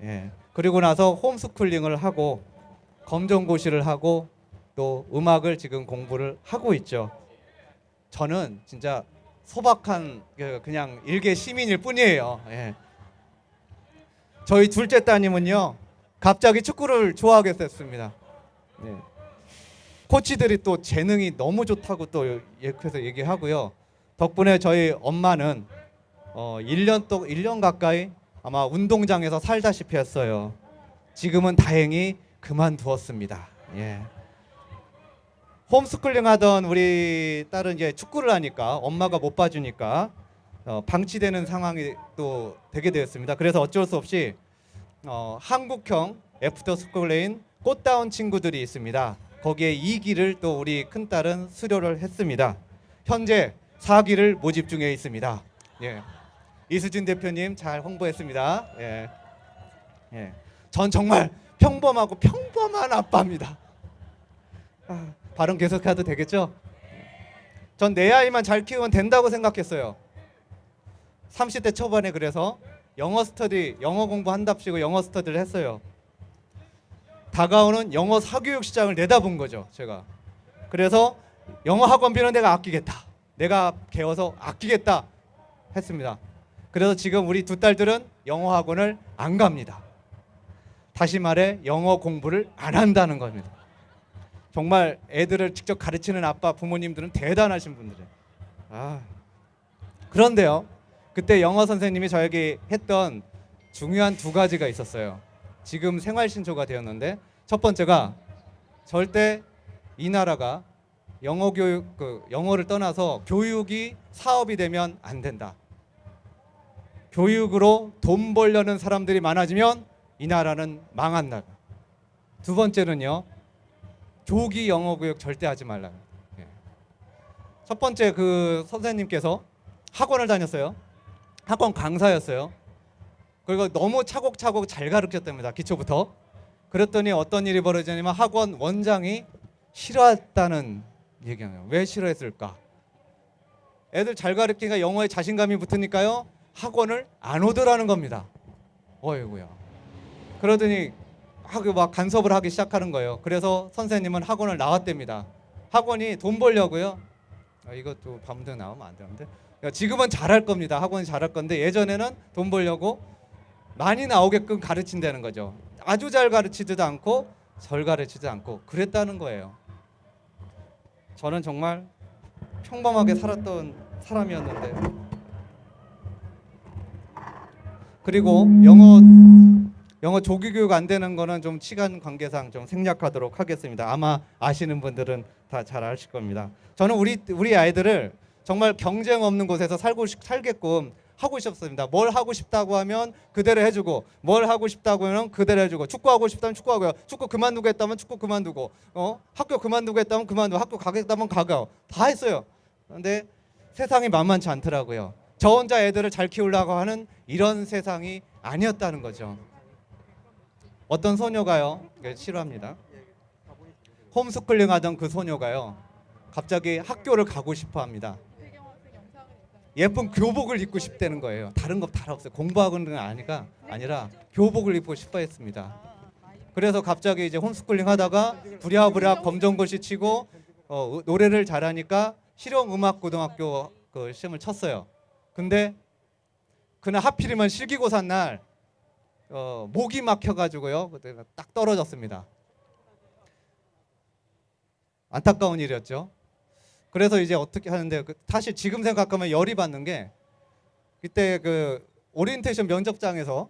예. 그리고 나서 홈스쿨링을 하고 검정고시를 하고 또 음악을 지금 공부를 하고 있죠. 저는 진짜 소박한 그냥 일개 시민일 뿐이에요. 예. 저희 둘째 따님은요 갑자기 축구를 좋아하게 됐습니다. 예. 코치들이 또 재능이 너무 좋다고 또 그래서 얘기하고요. 덕분에 저희 엄마는 1년 가까이 아마 운동장에서 살다시피 했어요. 지금은 다행히 그만두었습니다. 예. 홈스쿨링 하던 우리 딸은 이제 축구를 하니까 엄마가 못 봐주니까 방치되는 상황이 또 되게 되었습니다. 그래서 어쩔 수 없이 한국형 애프터스쿨레인 꽃다운 친구들이 있습니다. 거기에 2기를 또 우리 큰딸은 수료를 했습니다. 현재 4기를 모집 중에 있습니다. 예. 이수진 대표님 잘 홍보했습니다. 예. 예. 전 정말 평범하고 평범한 아빠입니다. 발언 계속해도 되겠죠? 전 내 아이만 잘 키우면 된다고 생각했어요. 30대 초반에 그래서 영어 스터디, 영어 공부한답시고 영어 스터디를 했어요. 다가오는 영어 사교육 시장을 내다본 거죠, 제가. 그래서 영어 학원비는 내가 아끼겠다. 내가 개워서 아끼겠다 했습니다. 그래서 지금 우리 두 딸들은 영어 학원을 안 갑니다. 다시 말해 영어 공부를 안 한다는 겁니다. 정말 애들을 직접 가르치는 아빠 부모님들은 대단하신 분들이에요. 그런데요, 그때 영어 선생님이 저에게 했던 중요한 2가지가 있었어요. 지금 생활신조가 되었는데, 첫 번째가 절대 이 나라가 영어 교육, 영어를 떠나서 교육이 사업이 되면 안 된다. 교육으로 돈 벌려는 사람들이 많아지면 이 나라는 망한다. 두 번째는요, 조기 영어 교육 절대 하지 말라. 첫 번째 그 선생님께서 학원을 다녔어요. 학원 강사였어요. 그리고 너무 차곡차곡 잘 가르쳤답니다. 기초부터. 그랬더니 어떤 일이 벌어지냐면 학원 원장이 싫어했다는 얘기예요. 왜 싫어했을까? 애들 잘 가르치니까 영어에 자신감이 붙으니까요, 학원을 안 오더라는 겁니다. 어이구야. 그러더니 막 간섭을 하기 시작하는 거예요. 그래서 선생님은 학원을 나왔답니다. 학원이 돈 벌려고요. 이것도 밤새 나오면 안 되는데. 지금은 잘할 겁니다. 학원이 잘할 건데 예전에는 돈 벌려고 많이 나오게끔 가르친다는 거죠. 아주 잘 가르치지도 않고 절 가르치지도 않고 그랬다는 거예요. 저는 정말 평범하게 살았던 사람이었는데, 그리고 영어 조기 교육 안 되는 거는 좀 시간 관계상 좀 생략하도록 하겠습니다. 아마 아시는 분들은 다 잘 아실 겁니다. 저는 우리 아이들을 정말 경쟁 없는 곳에서 살게끔 하고 싶습니다. 뭘 하고 싶다고 하면 그대로 해주고, 뭘 하고 싶다고 하면 그대로 해주고, 축구하고 싶다면 축구하고요. 축구 그만두고 했다면 축구 그만두고, 학교 그만두고 했다면 그만두고, 학교 가겠다면 가고, 다 했어요. 그런데 세상이 만만치 않더라고요. 저 혼자 애들을 잘 키우려고 하는 이런 세상이 아니었다는 거죠. 어떤 소녀가요, 싫어합니다. 홈스쿨링 하던 그 소녀가요, 갑자기 학교를 가고 싶어 합니다. 예쁜 교복을 입고 싶다는 거예요. 다른 거 다 없어요. 공부하고는 아니라 교복을 입고 싶어 했습니다. 그래서 갑자기 이제 홈스쿨링 하다가 부랴부랴 검정고시 치고 노래를 잘하니까 실용음악고등학교 그 시험을 쳤어요. 근데 그날 하필이면 실기고사 날 목이 막혀가지고요, 그때 딱 떨어졌습니다. 안타까운 일이었죠. 그래서 이제 어떻게 하는데, 사실 지금 생각하면 열이 받는 게, 그때 그 오리엔테이션 면접장에서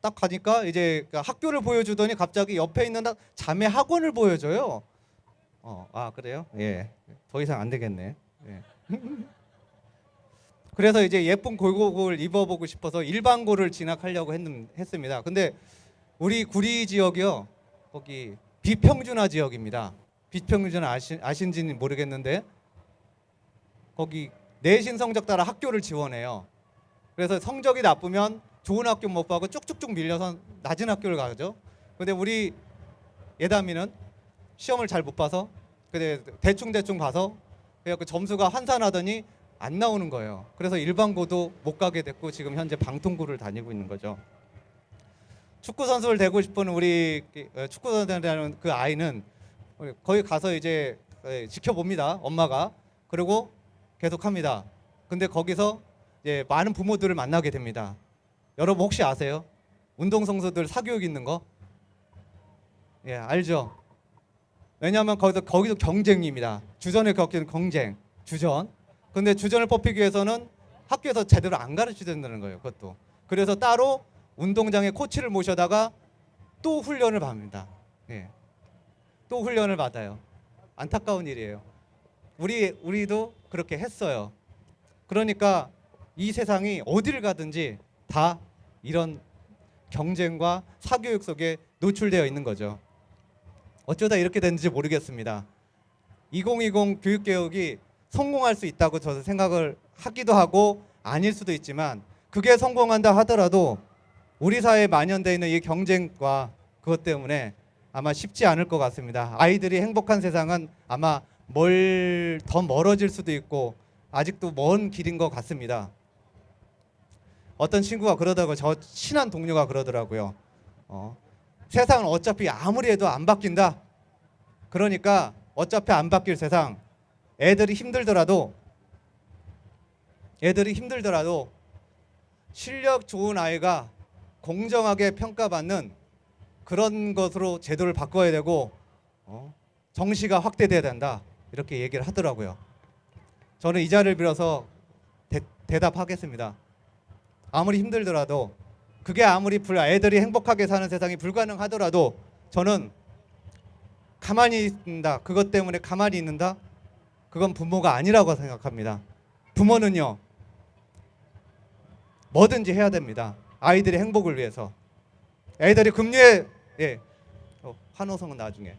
딱 가니까 이제 학교를 보여주더니 갑자기 옆에 있는 자매 학원을 보여줘요. 그래요? 예. 더 이상 안 되겠네. 예. 그래서 이제 예쁜 골복을 입어보고 싶어서 일반고를 진학하려고 했습니다. 근데 우리 구리 지역이요, 거기 비평준화 지역입니다. 비평준화 아신지는 모르겠는데, 거기 내신 성적 따라 학교를 지원해요. 그래서 성적이 나쁘면 좋은 학교 못 가고 쭉쭉쭉 밀려서 낮은 학교를 가죠. 근데 우리 예담이는 시험을 잘 못 봐서, 근데 대충 봐서 그래서 점수가 환산하더니 안 나오는 거예요. 그래서 일반고도 못 가게 됐고 지금 현재 방통고를 다니고 있는 거죠. 축구 선수를 되고 싶은 우리 축구 선수라는 그 아이는 거기 가서 이제 지켜봅니다, 엄마가. 그리고 계속합니다. 근데 거기서 이제 많은 부모들을 만나게 됩니다. 여러분 혹시 아세요? 운동선수들 사교육 있는 거? 예, 알죠? 왜냐하면 거기서 경쟁입니다. 주전에 겪는 경쟁, 주전. 근데 주전을 뽑히기 위해서는 학교에서 제대로 안 가르쳐준다는 거예요, 그것도. 그래서 따로 운동장에 코치를 모셔다가 또 훈련을 받습니다. 예. 또 훈련을 받아요. 안타까운 일이에요. 우리도 그렇게 했어요. 그러니까 이 세상이 어디를 가든지 다 이런 경쟁과 사교육 속에 노출되어 있는 거죠. 어쩌다 이렇게 됐는지 모르겠습니다. 2020 교육개혁이 성공할 수 있다고 저도 생각을 하기도 하고 아닐 수도 있지만, 그게 성공한다 하더라도 우리 사회에 만연되어 있는 이 경쟁과 그것 때문에 아마 쉽지 않을 것 같습니다. 아이들이 행복한 세상은 아마 더 멀어질 수도 있고 아직도 먼 길인 것 같습니다. 어떤 친구가 그러다가, 저 친한 동료가 그러더라고요. 세상은 어차피 아무리 해도 안 바뀐다. 그러니까 어차피 안 바뀔 세상, 애들이 힘들더라도 실력 좋은 아이가 공정하게 평가받는 그런 것으로 제도를 바꿔야 되고 정시가 확대돼야 된다, 이렇게 얘기를 하더라고요. 저는 이 자리를 빌어서 대답하겠습니다. 아무리 힘들더라도, 그게 아무리 애들이 행복하게 사는 세상이 불가능하더라도 저는 가만히 있는다, 그것 때문에 가만히 있는다, 그건 부모가 아니라고 생각합니다. 부모는요, 뭐든지 해야 됩니다. 아이들의 행복을 위해서. 애들이 금리에 환호성은 나중에.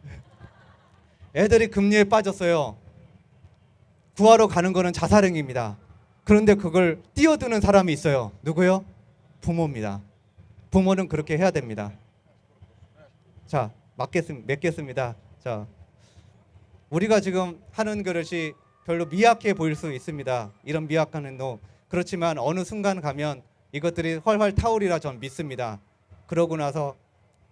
애들이 금리에 빠졌어요. 구하러 가는 거는 자살행위입니다. 그런데 그걸 뛰어드는 사람이 있어요. 누구요? 부모입니다. 부모는 그렇게 해야 됩니다. 자, 맺겠습니다. 자, 우리가 지금 하는 그릇이 별로 미약해 보일 수 있습니다. 이런 미약한 행동. 그렇지만 어느 순간 가면 이것들이 훨훨 타오리라 전 믿습니다. 그러고 나서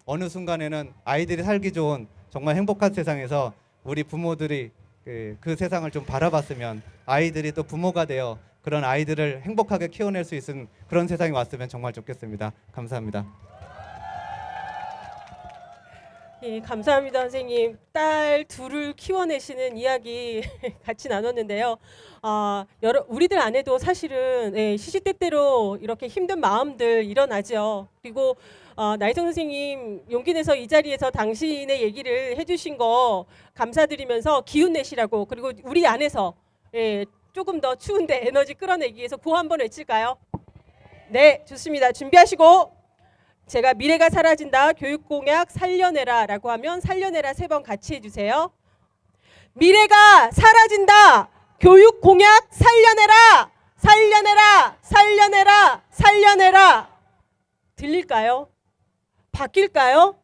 어느 순간에는 아이들이 살기 좋은 정말 행복한 세상에서 우리 부모들이 그 세상을 좀 바라봤으면, 아이들이 또 부모가 되어 그런 아이들을 행복하게 키워낼 수 있는 그런 세상이 왔으면 정말 좋겠습니다. 감사합니다. 예, 감사합니다, 선생님. 딸 둘을 키워내시는 이야기 같이 나눴는데요. 우리들 안에도 사실은 시시때때로 이렇게 힘든 마음들 일어나죠. 그리고 나희성 선생님 용기 내서 이 자리에서 당신의 얘기를 해주신 거 감사드리면서 기운 내시라고, 그리고 우리 안에서 조금 더 추운데 에너지 끌어내기 위해서 구호 한번 외칠까요? 네, 좋습니다. 준비하시고, 제가 미래가 사라진다 교육공약 살려내라 라고 하면 살려내라 3번 같이 해주세요. 미래가 사라진다 교육공약 살려내라, 살려내라, 살려내라, 살려내라. 들릴까요? 바뀔까요?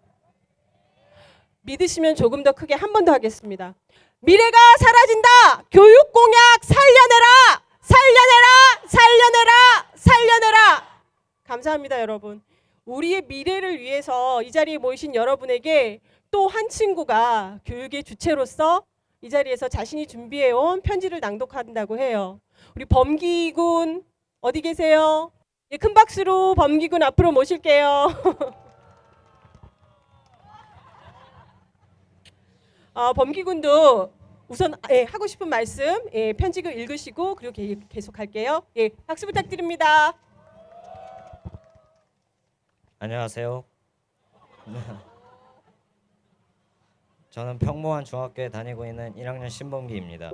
믿으시면 조금 더 크게 한 번 더 하겠습니다. 미래가 사라진다 교육공약 살려내라, 살려내라, 살려내라, 살려내라. 감사합니다, 여러분. 우리의 미래를 위해서 이 자리에 모이신 여러분에게 또 한 친구가 교육의 주체로서 이 자리에서 자신이 준비해온 편지를 낭독한다고 해요. 우리 범기군 어디 계세요? 예, 큰 박수로 범기군 앞으로 모실게요. 범기군도 우선 하고 싶은 말씀 편지를 읽으시고 그리고 계속 할게요. 박수 부탁드립니다. 안녕하세요. 저는 평범한 중학교에 다니고 있는 1학년 신범기입니다.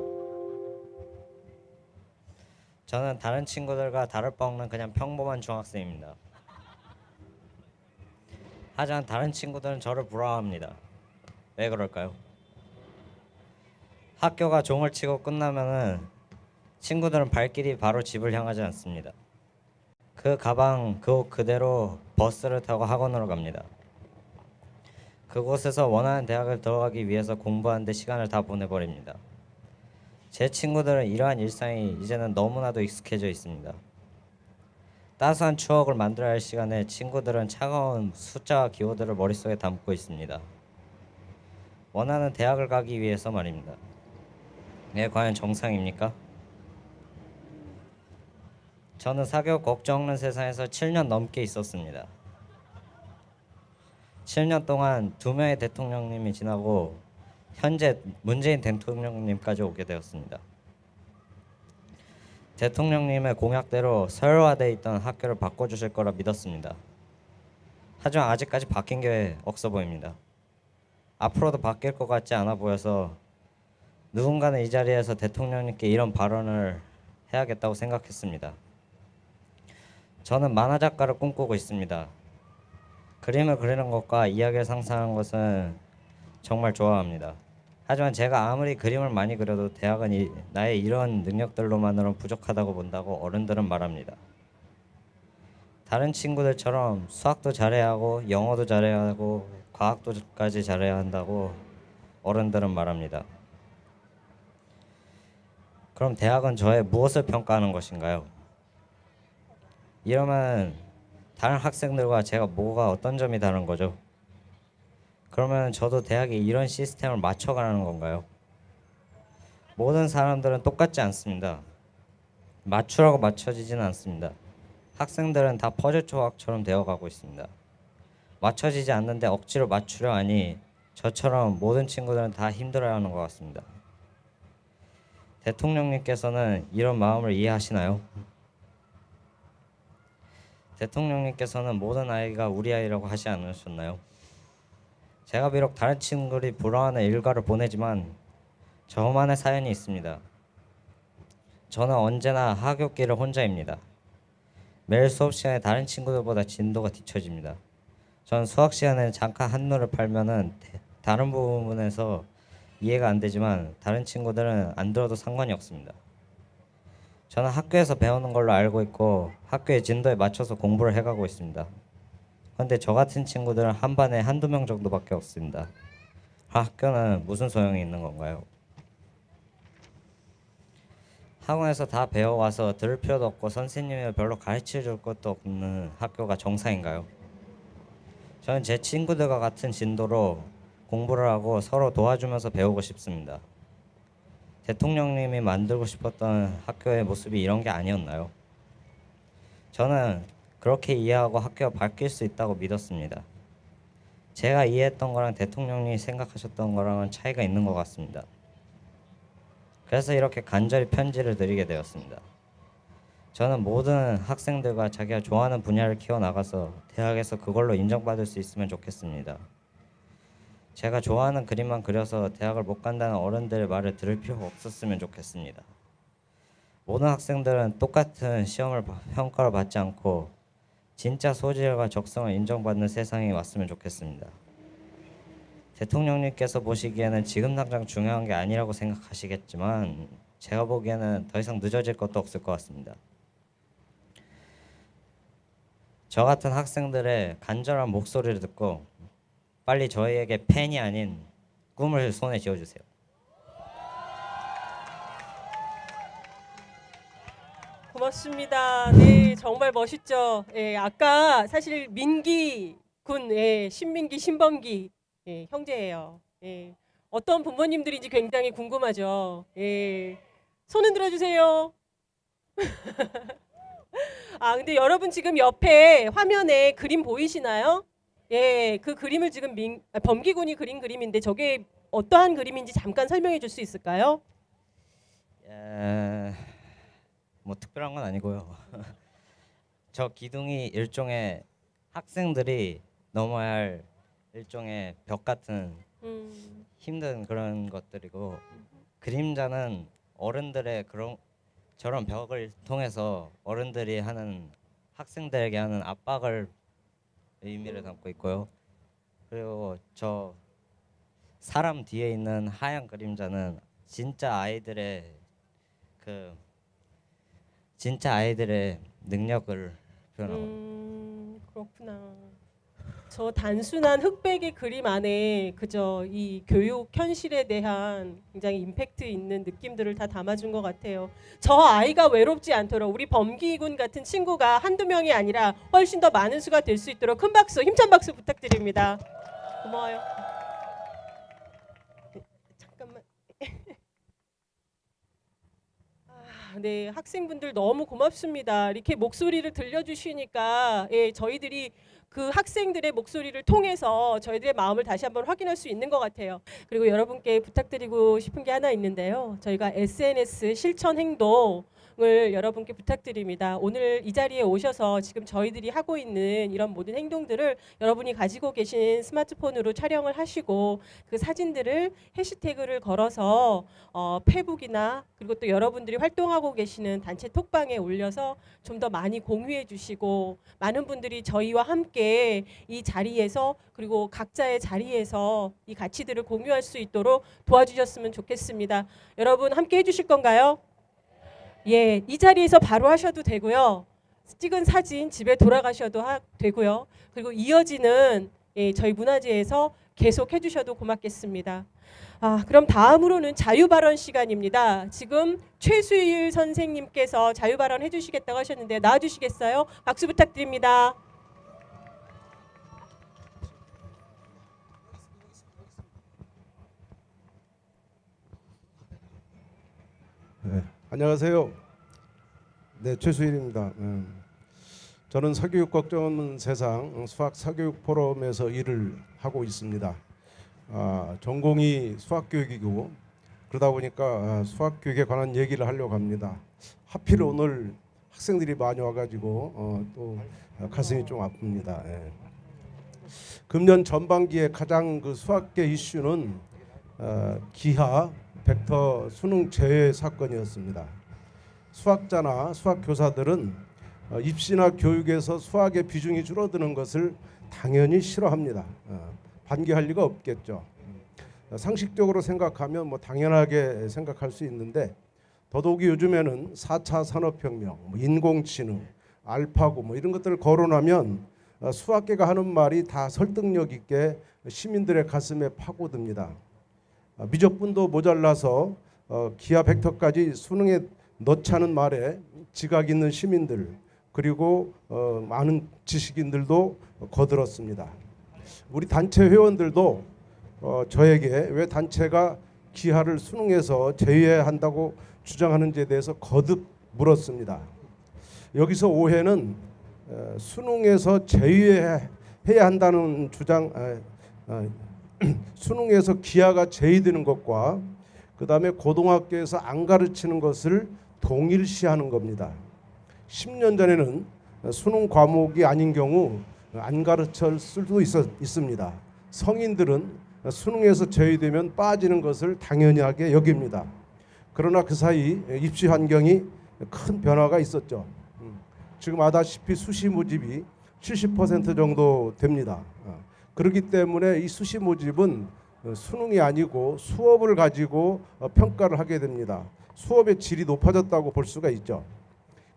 저는 다른 친구들과 다를 바 없는 그냥 평범한 중학생입니다. 하지만 다른 친구들은 저를 부러워합니다. 왜 그럴까요? 학교가 종을 치고 끝나면은 친구들은 발길이 바로 집을 향하지 않습니다. 그 가방, 그 옷 그대로 버스를 타고 학원으로 갑니다. 그곳에서 원하는 대학을 들어가기 위해서 공부하는데 시간을 다 보내버립니다. 제 친구들은 이러한 일상이 이제는 너무나도 익숙해져 있습니다. 따스한 추억을 만들어야 할 시간에 친구들은 차가운 숫자와 기호들을 머릿속에 담고 있습니다. 원하는 대학을 가기 위해서 말입니다. 이게 과연 정상입니까? 저는 사교육 걱정 없는 세상에서 7년 넘게 있었습니다. 7년 동안 2명의 대통령님이 지나고 현재 문재인 대통령님까지 오게 되었습니다. 대통령님의 공약대로 서열화되어 있던 학교를 바꿔주실 거라 믿었습니다. 하지만 아직까지 바뀐 게 없어 보입니다. 앞으로도 바뀔 것 같지 않아 보여서 누군가는 이 자리에서 대통령님께 이런 발언을 해야겠다고 생각했습니다. 저는 만화 작가를 꿈꾸고 있습니다. 그림을 그리는 것과 이야기를 상상하는 것은 정말 좋아합니다. 하지만 제가 아무리 그림을 많이 그려도 대학은 나의 이런 능력들로만으로는 부족하다고 본다고 어른들은 말합니다. 다른 친구들처럼 수학도 잘해야 하고 영어도 잘해야 하고 과학도까지 잘해야 한다고 어른들은 말합니다. 그럼 대학은 저의 무엇을 평가하는 것인가요? 이러면 다른 학생들과 제가 뭐가 어떤 점이 다른 거죠? 그러면 저도 대학에 이런 시스템을 맞춰가는 건가요? 모든 사람들은 똑같지 않습니다. 맞추라고 맞춰지지는 않습니다. 학생들은 다 퍼즐 조각처럼 되어가고 있습니다. 맞춰지지 않는데 억지로 맞추려 하니 저처럼 모든 친구들은 다 힘들어하는 것 같습니다. 대통령님께서는 이런 마음을 이해하시나요? 대통령님께서는 모든 아이가 우리 아이라고 하지 않으셨나요? 제가 비록 다른 친구들이 부러워하는 일과를 보내지만 저만의 사연이 있습니다. 저는 언제나 하굣길을 혼자입니다. 매일 수업 시간에 다른 친구들보다 진도가 뒤처집니다. 전 수학 시간에 잠깐 한눈을 팔면은 다른 부분에서 이해가 안 되지만 다른 친구들은 안 들어도 상관이 없습니다. 저는 학교에서 배우는 걸로 알고 있고 학교의 진도에 맞춰서 공부를 해가고 있습니다. 그런데 저 같은 친구들은 한 반에 한두 명 정도밖에 없습니다. 학교는 무슨 소용이 있는 건가요? 학원에서 다 배워와서 들을 필요도 없고 선생님이 별로 가르쳐줄 것도 없는 학교가 정상인가요? 저는 제 친구들과 같은 진도로 공부를 하고 서로 도와주면서 배우고 싶습니다. 대통령님이 만들고 싶었던 학교의 모습이 이런 게 아니었나요? 저는 그렇게 이해하고 학교가 바뀔 수 있다고 믿었습니다. 제가 이해했던 거랑 대통령님이 생각하셨던 거랑은 차이가 있는 것 같습니다. 그래서 이렇게 간절히 편지를 드리게 되었습니다. 저는 모든 학생들과 자기가 좋아하는 분야를 키워나가서 대학에서 그걸로 인정받을 수 있으면 좋겠습니다. 제가 좋아하는 그림만 그려서 대학을 못 간다는 어른들의 말을 들을 필요가 없었으면 좋겠습니다. 모든 학생들은 똑같은 평가를 받지 않고 진짜 소질과 적성을 인정받는 세상이 왔으면 좋겠습니다. 대통령님께서 보시기에는 지금 당장 중요한 게 아니라고 생각하시겠지만 제가 보기에는 더 이상 늦어질 것도 없을 것 같습니다. 저 같은 학생들의 간절한 목소리를 듣고 빨리 저희에게 펜이 아닌 꿈을 손에 쥐어주세요. 고맙습니다. 네, 정말 멋있죠. 예, 아까 사실 민기 군, 예, 신민기, 신범기 예, 형제예요. 예, 어떤 부모님들인지 굉장히 궁금하죠. 예, 손은 들어주세요. 아, 근데 여러분 지금 옆에 화면에 그림 보이시나요? 예, 그 그림을 지금 범기군이 그린 그림인데 저게 어떠한 그림인지 잠깐 설명해 줄 수 있을까요? 뭐 특별한 건 아니고요. 저 기둥이 일종의 학생들이 넘어야 할 일종의 벽 같은 힘든 그런 것들이고 그림자는 어른들의 저런 벽을 통해서 어른들이 하는 학생들에게 하는 압박을 의미를 담고 있고요. 그리고 저 사람 뒤에 있는 하얀 그림자는 진짜 아이들의 능력을 표현하고 그렇구나. 저 단순한 흑백의 그림 안에 그저 이 교육 현실에 대한 굉장히 임팩트 있는 느낌들을 다 담아준 것 같아요. 저 아이가 외롭지 않도록 우리 범기군 같은 친구가 한두 명이 아니라 훨씬 더 많은 수가 될 수 있도록 큰 박수, 힘찬 박수 부탁드립니다. 고마워요. 잠깐만. 네, 학생분들 너무 고맙습니다. 이렇게 목소리를 들려주시니까 예, 저희들이 그 학생들의 목소리를 통해서 저희들의 마음을 다시 한번 확인할 수 있는 것 같아요. 그리고 여러분께 부탁드리고 싶은 게 하나 있는데요. 저희가 SNS 실천 행동 여러분께 부탁드립니다. 오늘 이 자리에 오셔서 지금 저희들이 하고 있는 이런 모든 행동들을 여러분이 가지고 계신 스마트폰으로 촬영을 하시고 그 사진들을 해시태그를 걸어서 페북이나 그리고 또 여러분들이 활동하고 계시는 단체 톡방에 올려서 좀 더 많이 공유해 주시고 많은 분들이 저희와 함께 이 자리에서 그리고 각자의 자리에서 이 가치들을 공유할 수 있도록 도와주셨으면 좋겠습니다. 여러분 함께 해주실 건가요? 예, 이 자리에서 바로 하셔도 되고요. 찍은 사진 집에 돌아가셔도 되고요. 그리고 이어지는 저희 문화재에서 계속 해주셔도 고맙겠습니다. 그럼 다음으로는 자유발언 시간입니다. 지금 최수일 선생님께서 자유발언 해주시겠다고 하셨는데 나와주시겠어요? 박수 부탁드립니다. 네, 안녕하세요. 네, 최수일입니다. 저는 사교육 걱정 세상 수학 사교육 포럼에서 일을 하고 있습니다. 전공이 수학 교육이고 그러다 보니까 수학 교육에 관한 얘기를 하려고 합니다. 하필 오늘 학생들이 많이 와가지고 또 가슴이 좀 아픕니다. 예. 금년 전반기에 가장 그 수학계 이슈는 기하 벡터 수능 제외 사건이었습니다. 수학자나 수학 교사들은 입시나 교육에서 수학의 비중이 줄어드는 것을 당연히 싫어합니다. 반기할 리가 없겠죠. 상식적으로 생각하면 뭐 당연하게 생각할 수 있는데 더더욱이 요즘에는 4차 산업혁명, 인공지능, 알파고 뭐 이런 것들을 거론하면 수학계가 하는 말이 다 설득력 있게 시민들의 가슴에 파고듭니다. 미적분도 모자라서 기하 벡터까지 수능에 넣자는 말에 지각 있는 시민들 그리고 많은 지식인들도 거들었습니다. 우리 단체 회원들도 저에게 왜 단체가 기하를 수능에서 제외해야 한다고 주장하는지에 대해서 거듭 물었습니다. 여기서 오해는 수능에서 제외해야 한다는 주장, 수능에서 기하가 제외되는 것과 그 다음에 고등학교에서 안 가르치는 것을 동일시하는 겁니다. 10년 전에는 수능 과목이 아닌 경우 안 가르칠 수도 있습니다. 성인들은 수능에서 제외되면 빠지는 것을 당연하게 여깁니다. 그러나 그 사이 입시 환경이 큰 변화가 있었죠. 지금 아다시피 수시 모집이 70% 정도 됩니다. 그렇기 때문에 이 수시 모집은 수능이 아니고 수업을 가지고 평가를 하게 됩니다. 수업의 질이 높아졌다고 볼 수가 있죠.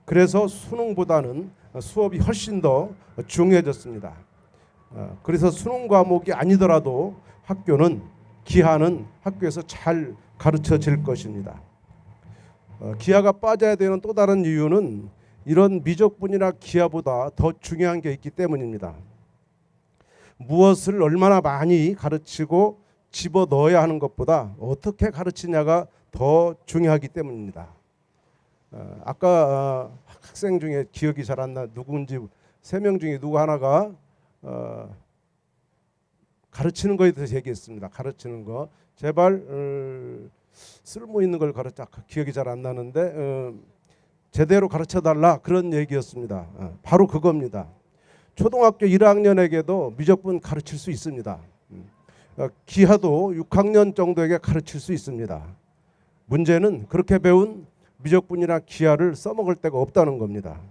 그래서 수능보다는 수업이 훨씬 더 중요해졌습니다. 그래서 수능 과목이 아니더라도 학교는 기하는 학교에서 잘 가르쳐질 것입니다. 기하가 빠져야 되는 또 다른 이유는 이런 미적분이나 기하보다 더 중요한 게 있기 때문입니다. 무엇을 얼마나 많이 가르치고 집어넣어야 하는 것보다 어떻게 가르치냐가 더 중요하기 때문입니다. 아까 학생 중에 기억이 잘 안 나 누군지 3명 중에 누구 하나가 가르치는 거에 대해서 얘기했습니다. 가르치는 거 제발 쓸모 있는 걸 가르쳐. 기억이 잘 안 나는데 제대로 가르쳐달라 그런 얘기였습니다. 바로 그겁니다. 초등학교 1학년에게도 미적분 가르칠 수 있습니다. 기하도 6학년 정도에게 가르칠 수 있습니다. 문제는 그렇게 배운 미적분이나 기하를 써먹을 데가 없다는 겁니다.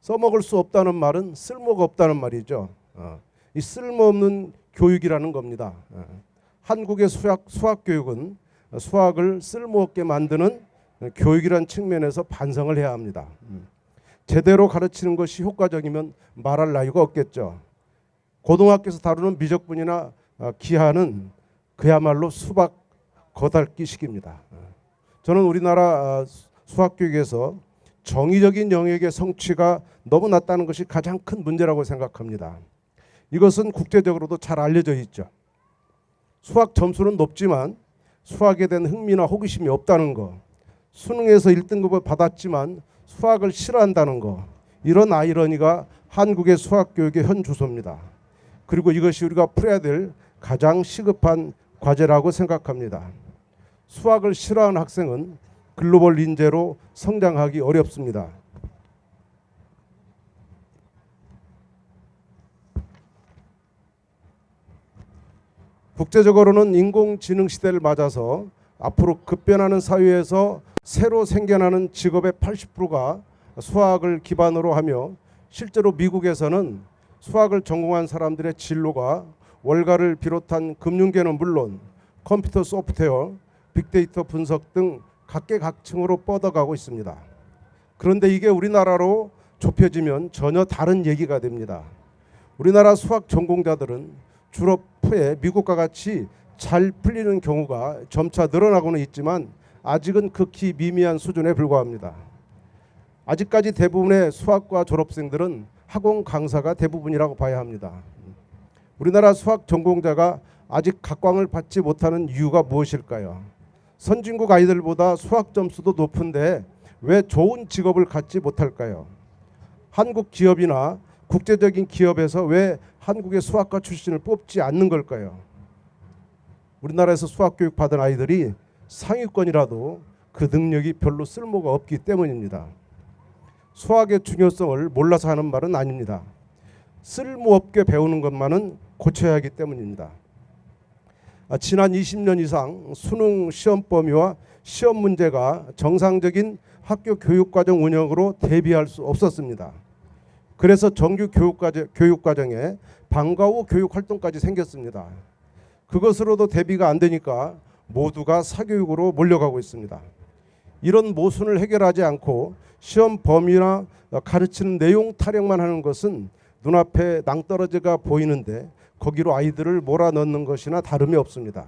써먹을 수 없다는 말은 쓸모가 없다는 말이죠. 이 쓸모없는 교육이라는 겁니다. 한국의 수학 교육은 수학을 쓸모없게 만드는 교육이라는 측면에서 반성을 해야 합니다. 제대로 가르치는 것이 효과적이면 말할 나위가 없겠죠. 고등학교에서 다루는 미적분이나 기하는 그야말로 수박 겉핥기식입니다. 저는 우리나라 수학교육에서 정의적인 영역의 성취가 너무 낮다는 것이 가장 큰 문제라고 생각합니다. 이것은 국제적으로도 잘 알려져 있죠. 수학 점수는 높지만 수학에 대한 흥미나 호기심이 없다는 거, 수능에서 1등급을 받았지만 수학을 싫어한다는 거, 이런 아이러니가 한국의 수학교육의 현 주소입니다. 그리고 이것이 우리가 풀어야 될 가장 시급한 과제라고 생각합니다. 수학을 싫어하는 학생은 글로벌 인재로 성장하기 어렵습니다. 국제적으로는 인공지능 시대를 맞아서 앞으로 급변하는 사회에서 새로 생겨나는 직업의 80%가 수학을 기반으로 하며 실제로 미국에서는 수학을 전공한 사람들의 진로가 월가를 비롯한 금융계는 물론 컴퓨터 소프트웨어, 빅데이터 분석 등 각계각층으로 뻗어가고 있습니다. 그런데 이게 우리나라로 좁혀지면 전혀 다른 얘기가 됩니다. 우리나라 수학 전공자들은 졸업 후에 미국과 같이 잘 풀리는 경우가 점차 늘어나고는 있지만 아직은 극히 미미한 수준에 불과합니다. 아직까지 대부분의 수학과 졸업생들은 학원 강사가 대부분이라고 봐야 합니다. 우리나라 수학 전공자가 아직 각광을 받지 못하는 이유가 무엇일까요? 선진국 아이들보다 수학 점수도 높은데 왜 좋은 직업을 갖지 못할까요? 한국 기업이나 국제적인 기업에서 왜 한국의 수학과 출신을 뽑지 않는 걸까요? 우리나라에서 수학 교육 받은 아이들이 상위권이라도 그 능력이 별로 쓸모가 없기 때문입니다. 수학의 중요성을 몰라서 하는 말은 아닙니다. 쓸모없게 배우는 것만은 고쳐야 하기 때문입니다. 지난 20년 이상 수능 시험 범위와 시험 문제가 정상적인 학교 교육과정 운영으로 대비할 수 없었습니다. 그래서 정규 교육과정에 방과 후 교육활동까지 생겼습니다. 그것으로도 대비가 안 되니까 모두가 사교육으로 몰려가고 있습니다. 이런 모순을 해결하지 않고 시험 범위나 가르치는 내용 타령만 하는 것은 눈앞에 낭떠러지가 보이는데 거기로 아이들을 몰아넣는 것이나 다름이 없습니다.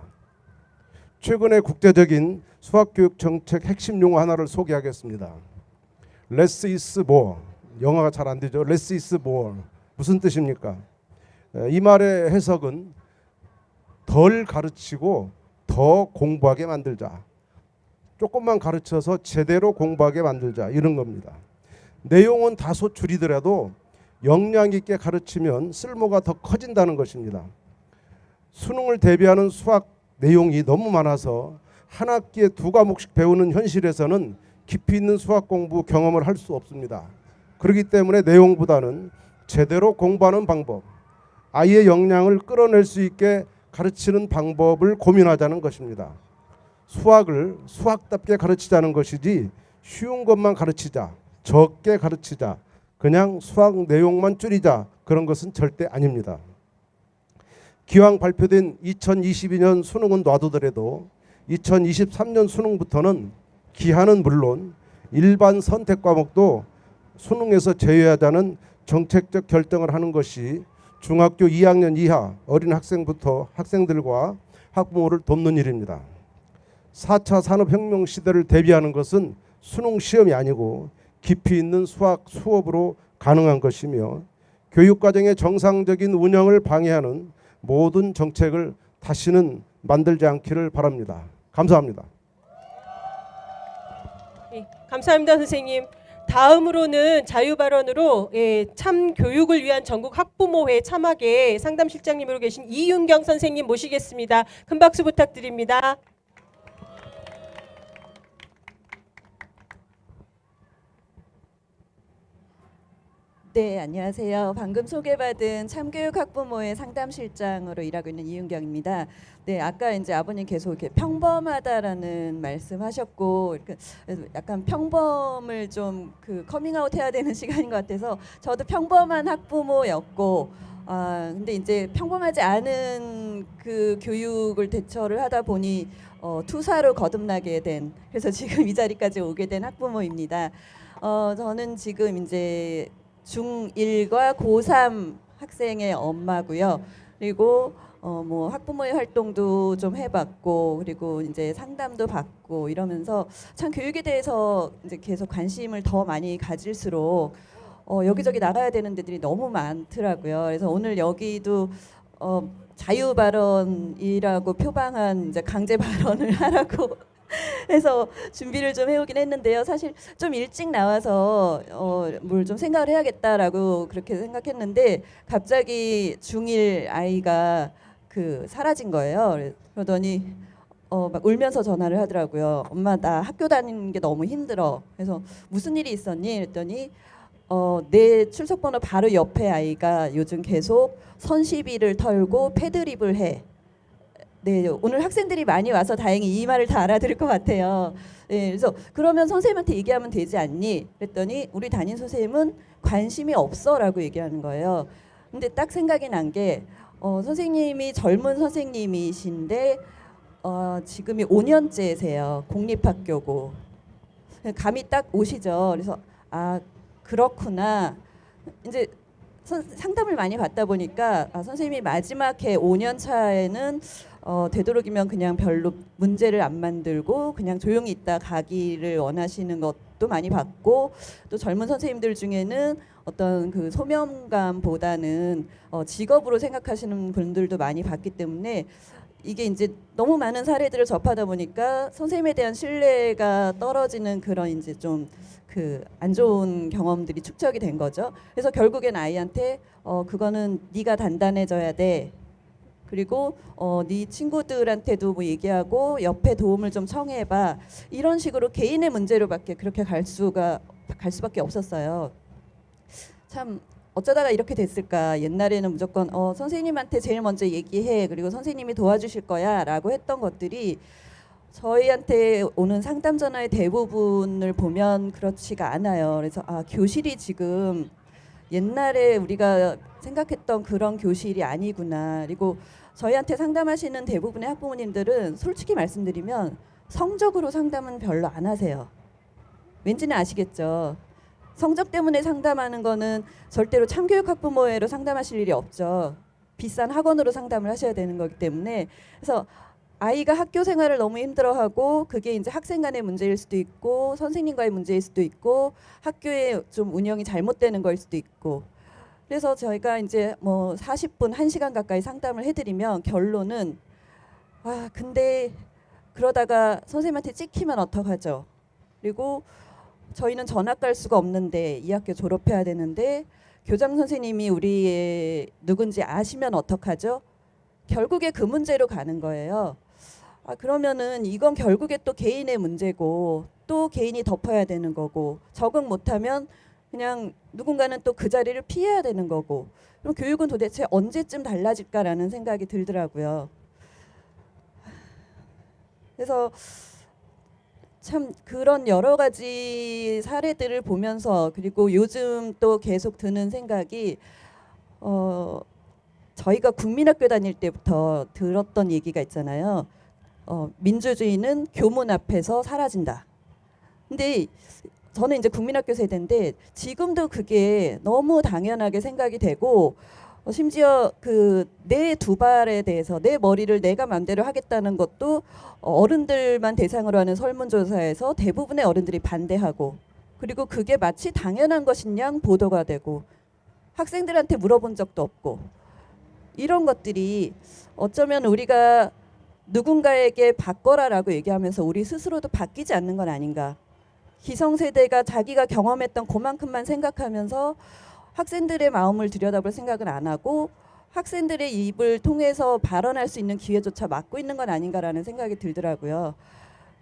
최근에 국제적인 수학교육 정책 핵심 용어 하나를 소개하겠습니다. Less is more. 영어가 잘 안 되죠. Less is more. 무슨 뜻입니까? 이 말의 해석은 덜 가르치고 더 공부하게 만들자. 조금만 가르쳐서 제대로 공부하게 만들자. 이런 겁니다. 내용은 다소 줄이더라도 역량 있게 가르치면 쓸모가 더 커진다는 것입니다. 수능을 대비하는 수학 내용이 너무 많아서 한 학기에 2과목씩 배우는 현실에서는 깊이 있는 수학 공부 경험을 할 수 없습니다. 그렇기 때문에 내용보다는 제대로 공부하는 방법, 아이의 역량을 끌어낼 수 있게 가르치는 방법을 고민하자는 것입니다. 수학을 수학답게 가르치자는 것이지 쉬운 것만 가르치자, 적게 가르치자, 그냥 수학 내용만 줄이자, 그런 것은 절대 아닙니다. 기왕 발표된 2022년 수능은 놔두더라도 2023년 수능부터는 기하는 물론 일반 선택 과목도 수능에서 제외하자는 정책적 결정을 하는 것이 중학교 2학년 이하 어린 학생부터 학생들과 학부모를 돕는 일입니다. 4차 산업혁명 시대를 대비하는 것은 수능 시험이 아니고 깊이 있는 수학 수업으로 가능한 것이며 교육과정의 정상적인 운영을 방해하는 모든 정책을 다시는 만들지 않기를 바랍니다. 감사합니다. 네, 감사합니다, 선생님. 다음으로는 자유발언으로 참교육을 위한 전국 학부모회 참학의 상담실장님으로 계신 이윤경 선생님 모시겠습니다. 큰 박수 부탁드립니다. 네, 안녕하세요. 방금 소개받은 참교육 학부모의 상담실장으로 일하고 있는 이윤경입니다. 네, 아까 이제 아버님 계속 이렇게 평범하다라는 말씀하셨고, 이렇게 약간 평범을 좀 그 커밍아웃 해야 되는 시간인 것 같아서 저도 평범한 학부모였고, 근데 이제 평범하지 않은 그 교육을 대처를 하다 보니 투사로 거듭나게 된, 그래서 지금 이 자리까지 오게 된 학부모입니다. 저는 지금 이제 중1과 고3 학생의 엄마고요. 그리고 뭐 학부모의 활동도 좀 해봤고, 그리고 이제 상담도 받고 이러면서 참 교육에 대해서 이제 계속 관심을 더 많이 가질수록 여기저기 나가야 되는 데들이 너무 많더라고요. 그래서 오늘 여기도 자유 발언이라고 표방한 이제 강제 발언을 하라고 해서 준비를 좀 해오긴 했는데요. 사실 좀 일찍 나와서 뭘 좀 생각을 해야겠다라고 그렇게 생각했는데 갑자기 중1 아이가 사라진 거예요. 그러더니 막 울면서 전화를 하더라고요. 엄마 나 학교 다니는 게 너무 힘들어. 그래서 무슨 일이 있었니? 그랬더니 내 출석번호 바로 옆에 아이가 요즘 계속 선시비를 털고 패드립을 해. 네, 오늘 학생들이 많이 와서 다행히 이 말을 다 알아들을 것 같아요. 네, 그래서 그러면 선생님한테 얘기하면 되지 않니? 그랬더니 우리 담임 선생님은 관심이 없어라고 얘기하는 거예요. 근데 딱 생각이 난 게 선생님이 젊은 선생님이신데 지금이 5년째세요. 공립학교고. 감이 딱 오시죠. 그래서 아 그렇구나. 이제 상담을 많이 받다 보니까 선생님이 마지막 해 5년 차에는 되도록이면 그냥 별로 문제를 안 만들고 그냥 조용히 있다 가기를 원하시는 것도 많이 봤고, 또 젊은 선생님들 중에는 어떤 그 소명감보다는 직업으로 생각하시는 분들도 많이 봤기 때문에 이게 이제 너무 많은 사례들을 접하다 보니까 선생님에 대한 신뢰가 떨어지는 그런 이제 좀 그 안 좋은 경험들이 축적이 된 거죠. 그래서 결국엔 아이한테 그거는 네가 단단해져야 돼. 그리고 네 친구들한테도 뭐 얘기하고 옆에 도움을 좀 청해봐. 이런 식으로 개인의 문제로밖에 그렇게 갈 수밖에 없었어요. 참 어쩌다가 이렇게 됐을까. 옛날에는 무조건 선생님한테 제일 먼저 얘기해. 그리고 선생님이 도와주실 거야라고 했던 것들이 저희한테 오는 상담 전화의 대부분을 보면 그렇지가 않아요. 그래서 교실이 지금 옛날에 우리가 생각했던 그런 교실이 아니구나. 그리고 저희한테 상담하시는 대부분의 학부모님들은 솔직히 말씀드리면 성적으로 상담은 별로 안 하세요. 왠지는 아시겠죠. 성적 때문에 상담하는 거는 절대로 참교육 학부모회로 상담하실 일이 없죠. 비싼 학원으로 상담을 하셔야 되는 거기 때문에. 그래서 아이가 학교 생활을 너무 힘들어하고 그게 이제 학생 간의 문제일 수도 있고 선생님과의 문제일 수도 있고 학교의 좀 운영이 잘못되는 거일 수도 있고, 그래서 저희가 이제 뭐 40분 1시간 가까이 상담을 해드리면 결론은 근데 그러다가 선생님한테 찍히면 어떡하죠? 그리고 저희는 전학 갈 수가 없는데 이 학교 졸업해야 되는데 교장 선생님이 우리의 누군지 아시면 어떡하죠? 결국에 그 문제로 가는 거예요. 그러면은 이건 결국에 또 개인의 문제고 또 개인이 덮어야 되는 거고, 적응 못하면 그냥 누군가는 또 그 자리를 피해야 되는 거고, 그럼 교육은 도대체 언제쯤 달라질까라는 생각이 들더라고요. 그래서 참 그런 여러 가지 사례들을 보면서, 그리고 요즘 또 계속 드는 생각이 저희가 국민학교 다닐 때부터 들었던 얘기가 있잖아요. 민주주의는 교문 앞에서 사라진다. 근데 저는 이제 국민학교 세대인데 지금도 그게 너무 당연하게 생각이 되고, 심지어 그 내 두 발에 대해서 내 머리를 내가 마음대로 하겠다는 것도 어른들만 대상으로 하는 설문조사에서 대부분의 어른들이 반대하고, 그리고 그게 마치 당연한 것인 양 보도가 되고 학생들한테 물어본 적도 없고, 이런 것들이 어쩌면 우리가 누군가에게 바꿔라라고 얘기하면서 우리 스스로도 바뀌지 않는 건 아닌가. 기성세대가 자기가 경험했던 그만큼만 생각하면서 학생들의 마음을 들여다볼 생각은 안 하고 학생들의 입을 통해서 발언할 수 있는 기회조차 막고 있는 건 아닌가라는 생각이 들더라고요.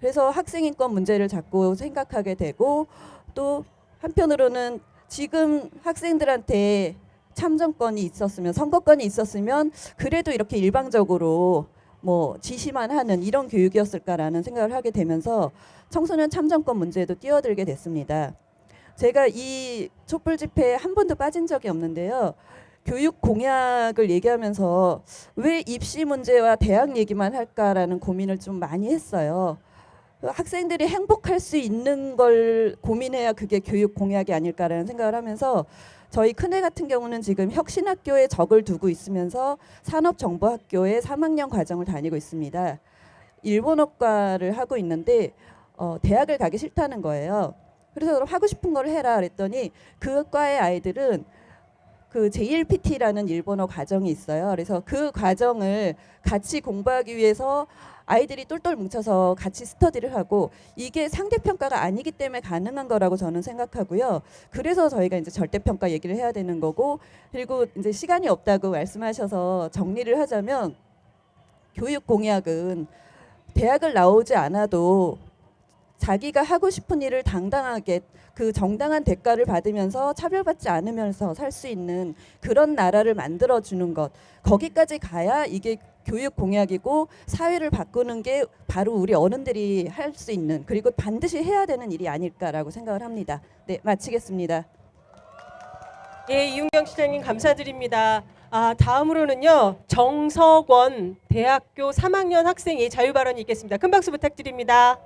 그래서 학생인권 문제를 자꾸 생각하게 되고, 또 한편으로는 지금 학생들한테 참정권이 있었으면, 선거권이 있었으면 그래도 이렇게 일방적으로 뭐 지시만 하는 이런 교육이었을까라는 생각을 하게 되면서 청소년 참정권 문제에도 뛰어들게 됐습니다. 제가 이 촛불 집회에 한 번도 빠진 적이 없는데요. 교육 공약을 얘기하면서 왜 입시 문제와 대학 얘기만 할까라는 고민을 좀 많이 했어요. 학생들이 행복할 수 있는 걸 고민해야 그게 교육 공약이 아닐까라는 생각을 하면서, 저희 큰애 같은 경우는 지금 혁신학교에 적을 두고 있으면서 산업정보학교에 3학년 과정을 다니고 있습니다. 일본어과를 하고 있는데 대학을 가기 싫다는 거예요. 그래서 그럼 하고 싶은 걸 해라 그랬더니 그 과의 아이들은 그 JLPT라는 일본어 과정이 있어요. 그래서 그 과정을 같이 공부하기 위해서 아이들이 똘똘 뭉쳐서 같이 스터디를 하고, 이게 상대평가가 아니기 때문에 가능한 거라고 저는 생각하고요. 그래서 저희가 이제 절대평가 얘기를 해야 되는 거고, 그리고 이제 시간이 없다고 말씀하셔서 정리를 하자면, 교육 공약은 대학을 나오지 않아도 자기가 하고 싶은 일을 당당하게 그 정당한 대가를 받으면서 차별받지 않으면서 살 수 있는 그런 나라를 만들어주는 것, 거기까지 가야 이게 교육 공약이고 사회를 바꾸는 게 바로 우리 어른들이 할 수 있는, 그리고 반드시 해야 되는 일이 아닐까라고 생각을 합니다. 네, 마치겠습니다. 예, 이윤경 시장님 감사드립니다. 다음으로는요, 정석원 대학교 3학년 학생의 자유 발언이 있겠습니다. 큰 박수 부탁드립니다.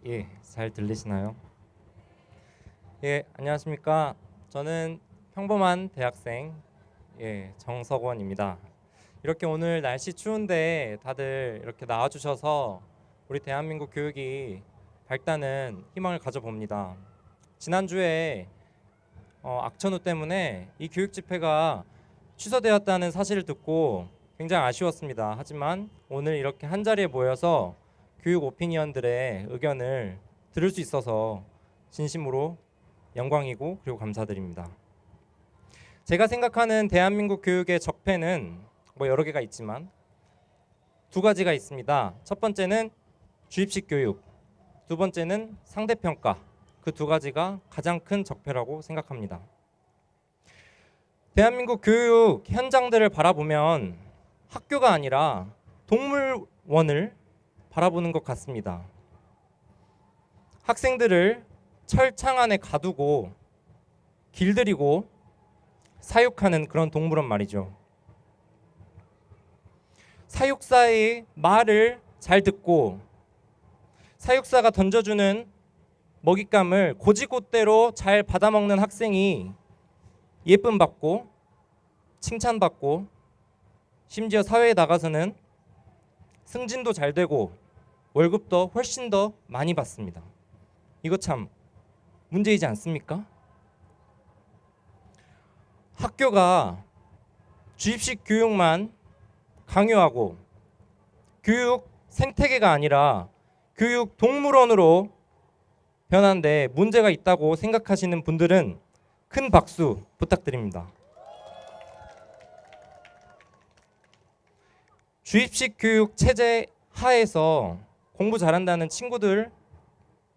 예, 잘 들리시나요? 예, 안녕하십니까. 저는 평범한 대학생 정석원입니다. 이렇게 오늘 날씨 추운데 다들 이렇게 나와주셔서 우리 대한민국 교육이 밝다는 희망을 가져봅니다. 지난주에 악천후 때문에 이 교육 집회가 취소되었다는 사실을 듣고 굉장히 아쉬웠습니다. 하지만 오늘 이렇게 한자리에 모여서 교육 오피니언들의 의견을 들을 수 있어서 진심으로 영광이고 그리고 감사드립니다. 제가 생각하는 대한민국 교육의 적폐는 여러 개가 있지만 두 가지가 있습니다. 첫 번째는 주입식 교육, 두 번째는 상대평가. 그 두 가지가 가장 큰 적폐라고 생각합니다. 대한민국 교육 현장들을 바라보면 학교가 아니라 동물원을 바라보는 것 같습니다. 학생들을 철창 안에 가두고 길들이고 사육하는 그런 동물원 말이죠. 사육사의 말을 잘 듣고 사육사가 던져주는 먹잇감을 고지고대로 잘 받아먹는 학생이 예쁨 받고 칭찬받고 심지어 사회에 나가서는 승진도 잘 되고 월급도 훨씬 더 많이 받습니다. 이거 참 문제이지 않습니까? 학교가 주입식 교육만 강요하고 교육 생태계가 아니라 교육 동물원으로 변한데 문제가 있다고 생각하시는 분들은 큰 박수 부탁드립니다. 주입식 교육 체제 하에서 공부 잘한다는 친구들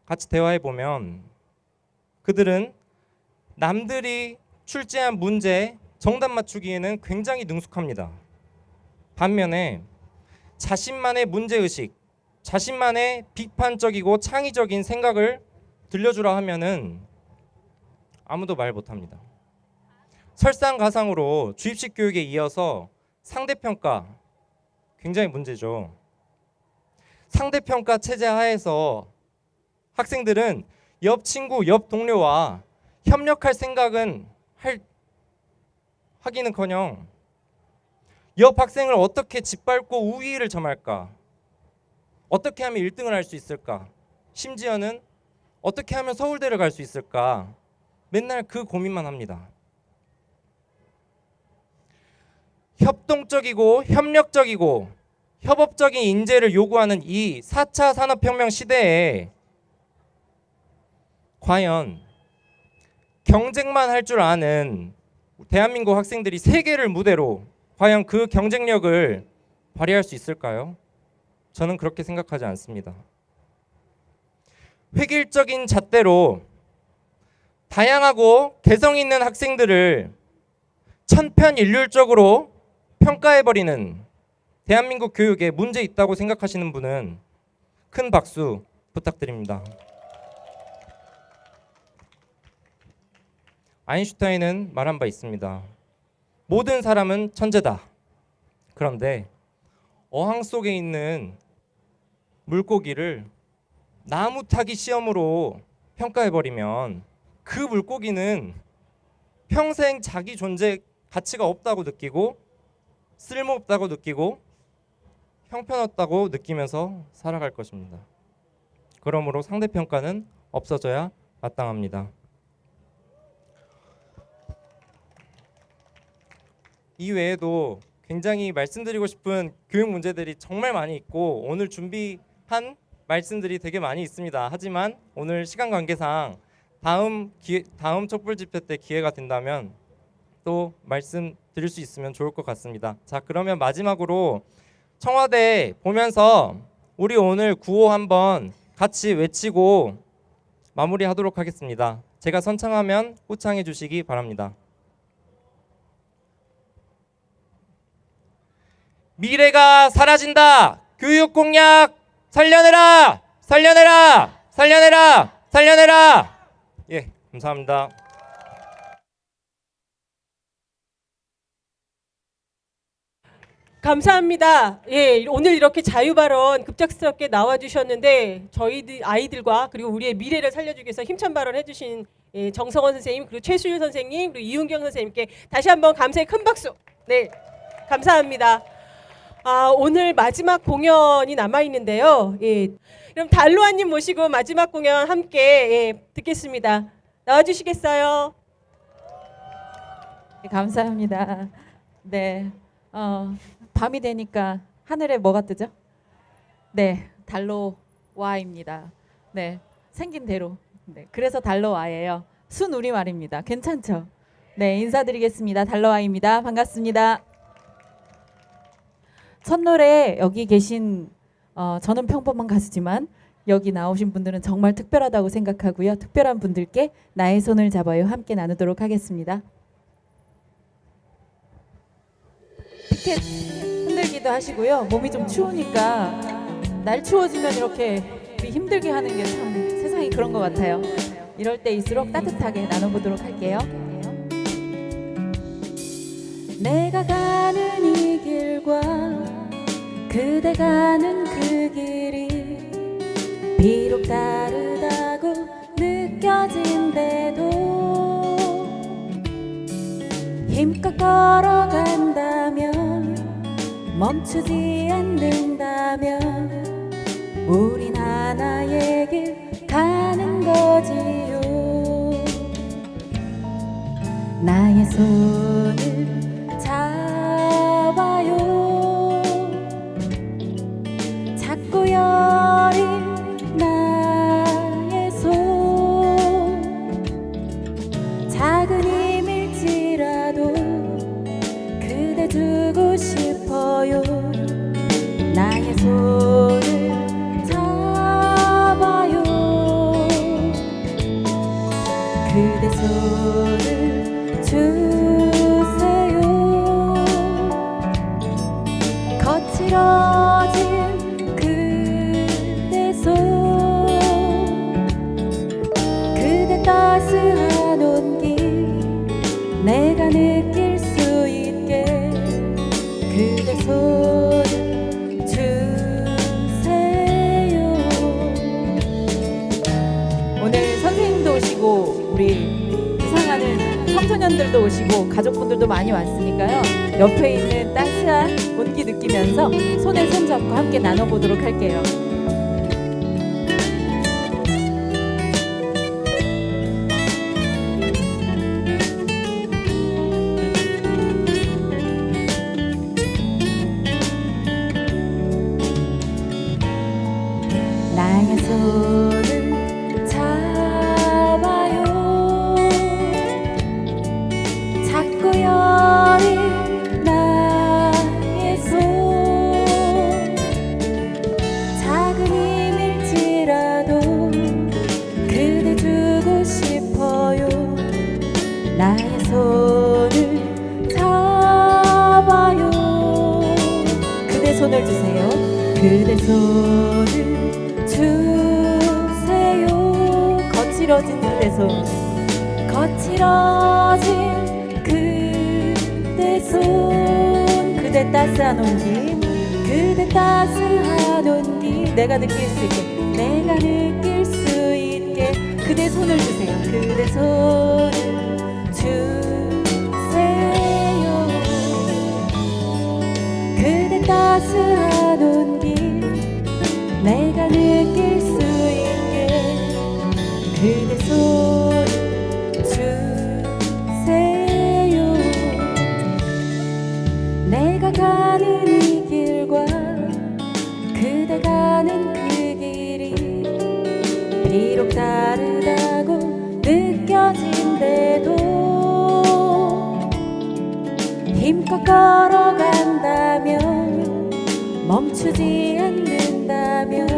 같이 대화해 보면 그들은 남들이 출제한 문제 정답 맞추기에는 굉장히 능숙합니다. 반면에 자신만의 문제의식, 자신만의 비판적이고 창의적인 생각을 들려주라 하면은 아무도 말 못합니다. 설상가상으로 주입식 교육에 이어서 상대평가 굉장히 문제죠. 상대평가 체제 하에서 학생들은 옆 친구, 옆 동료와 협력할 생각은 하기는커녕 옆 학생을 어떻게 짓밟고 우위를 점할까? 어떻게 하면 1등을 할 수 있을까? 심지어는 어떻게 하면 서울대를 갈 수 있을까? 맨날 그 고민만 합니다. 협동적이고 협력적이고 협업적인 인재를 요구하는 이 4차 산업혁명 시대에 과연 경쟁만 할 줄 아는 대한민국 학생들이 세계를 무대로 과연 그 경쟁력을 발휘할 수 있을까요? 저는 그렇게 생각하지 않습니다. 획일적인 잣대로 다양하고 개성 있는 학생들을 천편일률적으로 평가해버리는 대한민국 교육에 문제 있다고 생각하시는 분은 큰 박수 부탁드립니다. 아인슈타인은 말한 바 있습니다. 모든 사람은 천재다. 그런데 어항 속에 있는 물고기를 나무 타기 시험으로 평가해버리면 그 물고기는 평생 자기 존재 가치가 없다고 느끼고 쓸모없다고 느끼고 형편없다고 느끼면서 살아갈 것입니다. 그러므로 상대평가는 없어져야 마땅합니다. 이 외에도 굉장히 말씀드리고 싶은 교육 문제들이 정말 많이 있고 오늘 준비한 말씀들이 되게 많이 있습니다. 하지만 오늘 시간 관계상 다음 촛불 집회 때 기회가 된다면 또 말씀드릴 수 있으면 좋을 것 같습니다. 자, 그러면 마지막으로 청와대 보면서 우리 오늘 구호 한번 같이 외치고 마무리하도록 하겠습니다. 제가 선창하면 호창해 주시기 바랍니다. 미래가 사라진다. 교육 공약 살려내라. 살려내라. 살려내라. 살려내라. 예, 감사합니다. 감사합니다. 예, 오늘 이렇게 자유 발언 급작스럽게 나와 주셨는데 저희들 아이들과 그리고 우리의 미래를 살려주기 위해서 힘찬 발언 해주신 정성원 선생님 그리고 최수유 선생님 그리고 이윤경 선생님께 다시 한번 감사의 큰 박수. 네, 감사합니다. 오늘 마지막 공연이 남아 있는데요. 예, 그럼 달로아님 모시고 마지막 공연 함께 듣겠습니다. 나와주시겠어요? 네, 감사합니다. 네, 밤이 되니까 하늘에 뭐가 뜨죠? 네, 달로와입니다. 네, 생긴 대로. 네, 그래서 달로와예요. 순 우리말입니다. 괜찮죠? 네, 인사드리겠습니다. 달로와입니다. 반갑습니다. 첫 노래 여기 계신 저는 평범한 가수지만 여기 나오신 분들은 정말 특별하다고 생각하고요. 특별한 분들께 나의 손을 잡아요 함께 나누도록 하겠습니다. 피켓 흔들기도 하시고요. 몸이 좀 추우니까 날 추워지면 이렇게 힘들게 하는 게 참 세상이 그런 것 같아요. 이럴 때일수록 따뜻하게 나눠보도록 할게요. 내가 가는 이 길과 그대 가는 그 길이 비록 다르다고 느껴진대도 힘껏 걸어간다면 멈추지 않는다면 우린 하나의 길 가는 거지요. 나의 손을 잡아요. 작고 여린 나의 손 작은 힘일지라도 그대 주고 싶어요. 나의 손을 잡아요. 그대 손을 주세요. 거칠어진 그대 손 그대 따스한 온기 내가 느낄 수 있게 그대 손을 주세요. 오늘 선생님도 오시고 우리 이상하는 청소년들도 오시고 가족분들도 많이 왔으니까요. 옆에 있는 따스한 온기 느끼면서 손에 손 잡고 함께 나눠보도록 할게요. 나의 손을 잡아요. 작고 여린 나의 손 작은 힘일지라도 그대 주고 싶어요. 나의 손을 잡아요. 그대 손을 주세요. 그대 손을 주세요. 거칠어진 그대 손 거칠어진 그대 손 그대 따스한 온기 그대 따스한 온기 내가 느낄 수 있게 내가 느낄 수 있게 그대 손을 주세요. 그대 손을 주세요. 그대 따스한 온기 내가 느낄 수 있게 그대 손을 주세요. 내가 가는 이 길과 그대 가는 그 길이 비록 다르다고 느껴진대도 멈추지 않는다면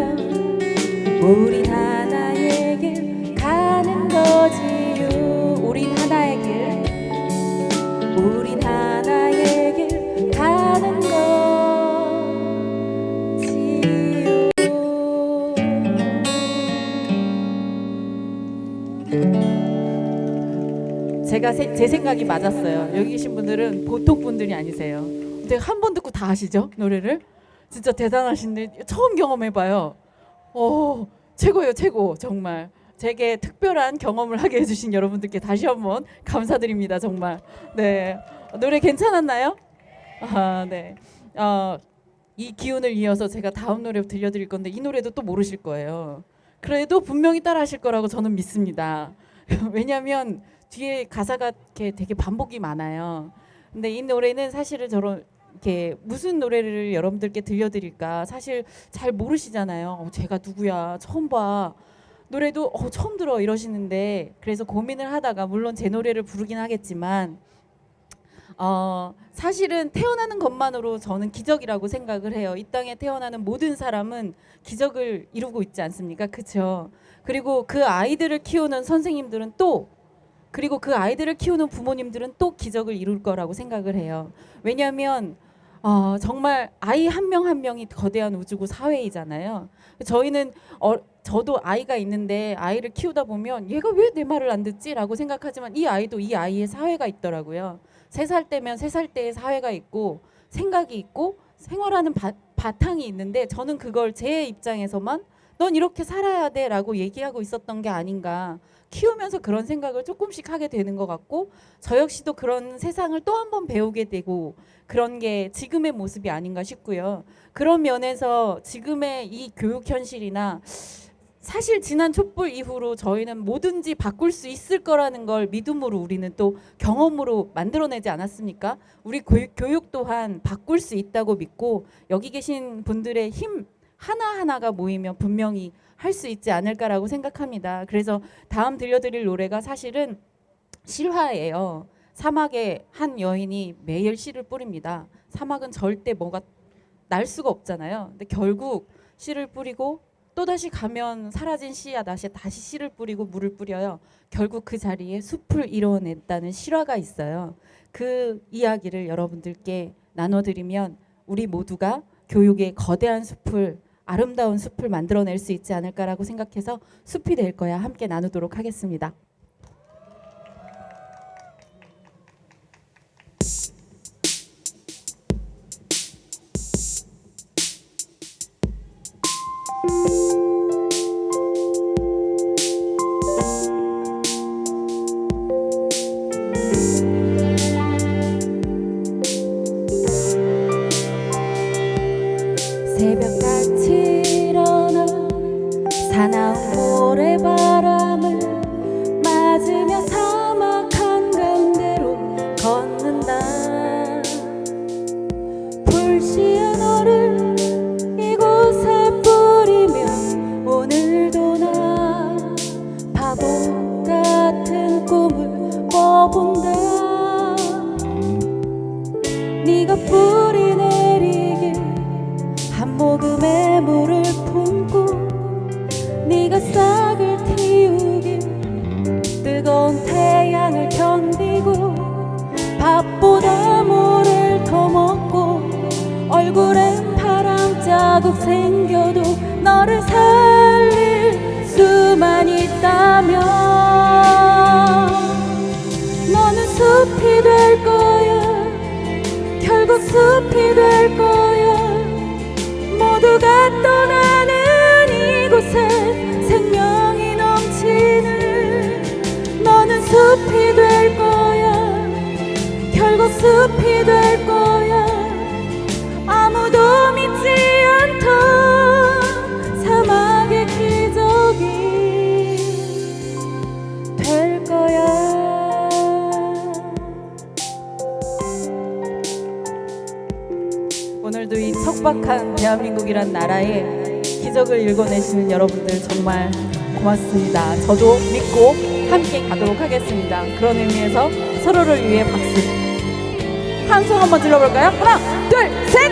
우린 하나의 길 가는 거지요. 우린 하나의 길, 우린 하나의 길 가는 거지요. 제 생각이 맞았어요. 여기 계신 분들은 보통 분들이 아니세요. 근데 한 번 듣고 다 아시죠? 노래를? 진짜 대단하신데 처음 경험해봐요. 최고예요, 최고. 정말 제게 특별한 경험을 하게 해주신 여러분들께 다시 한번 감사드립니다. 정말. 네, 노래 괜찮았나요? 네. 이 기운을 이어서 제가 다음 노래 들려드릴 건데 이 노래도 또 모르실 거예요. 그래도 분명히 따라하실 거라고 저는 믿습니다. 왜냐하면 뒤에 가사가 이렇게 되게 반복이 많아요. 근데 이 노래는 사실은 저런 이렇게 무슨 노래를 여러분들께 들려드릴까 사실 잘 모르시잖아요. 제가 누구야 처음 봐. 노래도 처음 들어 이러시는데 그래서 고민을 하다가 물론 제 노래를 부르긴 하겠지만 사실은 태어나는 것만으로 저는 기적이라고 생각을 해요. 이 땅에 태어나는 모든 사람은 기적을 이루고 있지 않습니까? 그렇죠? 그리고 그 아이들을 키우는 선생님들은 또 그리고 그 아이들을 키우는 부모님들은 또 기적을 이룰 거라고 생각을 해요. 왜냐하면 정말 아이 한 명 한 명이 거대한 우주고 사회이잖아요. 저희는 저도 아이가 있는데 아이를 키우다 보면 얘가 왜 내 말을 안 듣지라고 생각하지만 이 아이도 이 아이의 사회가 있더라고요. 3살 때면 3살 때의 사회가 있고 생각이 있고 생활하는 바탕이 있는데 저는 그걸 제 입장에서만 넌 이렇게 살아야 돼라고 얘기하고 있었던 게 아닌가. 키우면서 그런 생각을 조금씩 하게 되는 것 같고 저 역시도 그런 세상을 또 한 번 배우게 되고 그런 게 지금의 모습이 아닌가 싶고요. 그런 면에서 지금의 이 교육 현실이나 사실 지난 촛불 이후로 저희는 뭐든지 바꿀 수 있을 거라는 걸 믿음으로 우리는 또 경험으로 만들어내지 않았습니까? 우리 교육 또한 바꿀 수 있다고 믿고 여기 계신 분들의 힘 하나하나가 모이면 분명히 할 수 있지 않을까라고 생각합니다. 그래서 다음 들려드릴 노래가 사실은 실화예요. 사막에 한 여인이 매일 씨를 뿌립니다. 사막은 절대 뭐가 날 수가 없잖아요. 근데 결국 씨를 뿌리고 또다시 가면 사라진 씨야 다시 씨를 뿌리고 물을 뿌려요. 결국 그 자리에 숲을 이뤄냈다는 실화가 있어요. 그 이야기를 여러분들께 나눠드리면 우리 모두가 교육의 거대한 숲을 아름다운 숲을 만들어낼 수 있지 않을까라고 생각해서 숲이 될 거야 함께 나누도록 하겠습니다. 새벽같이 일어나 사나운 모래바람을 맞으며 사막 한가운데로 걷는다. 불씨의 너를 이곳에 뿌리며 오늘도 나 바보 같은 꿈을 꿔본다. 네가 뿌리 내리길 한 모금의 물을 품고 네가 싹을 틔우길 뜨거운 태양을 견디고 밥보다 물을 더 먹고 얼굴엔 바람 자국 생겨도 너를 살릴 수만 있다면 너는 숲이 될 거야. 결국 숲이 될 거야. 모두가 떠나는 이곳에 생명이 넘치는 너는 숲이 될 거야. 결국 숲이 될 거야. 아무도 믿지 않던 사막의 기적이 될 거야. 오늘도 이 척박한 대한민국이란 나라에 기적을 일궈내시는 여러분들 정말 고맙습니다. 저도 믿고 함께 가도록 하겠습니다. 그런 의미에서 서로를 위해 박수. 한 손 한번 질러볼까요? 하나, 둘, 셋!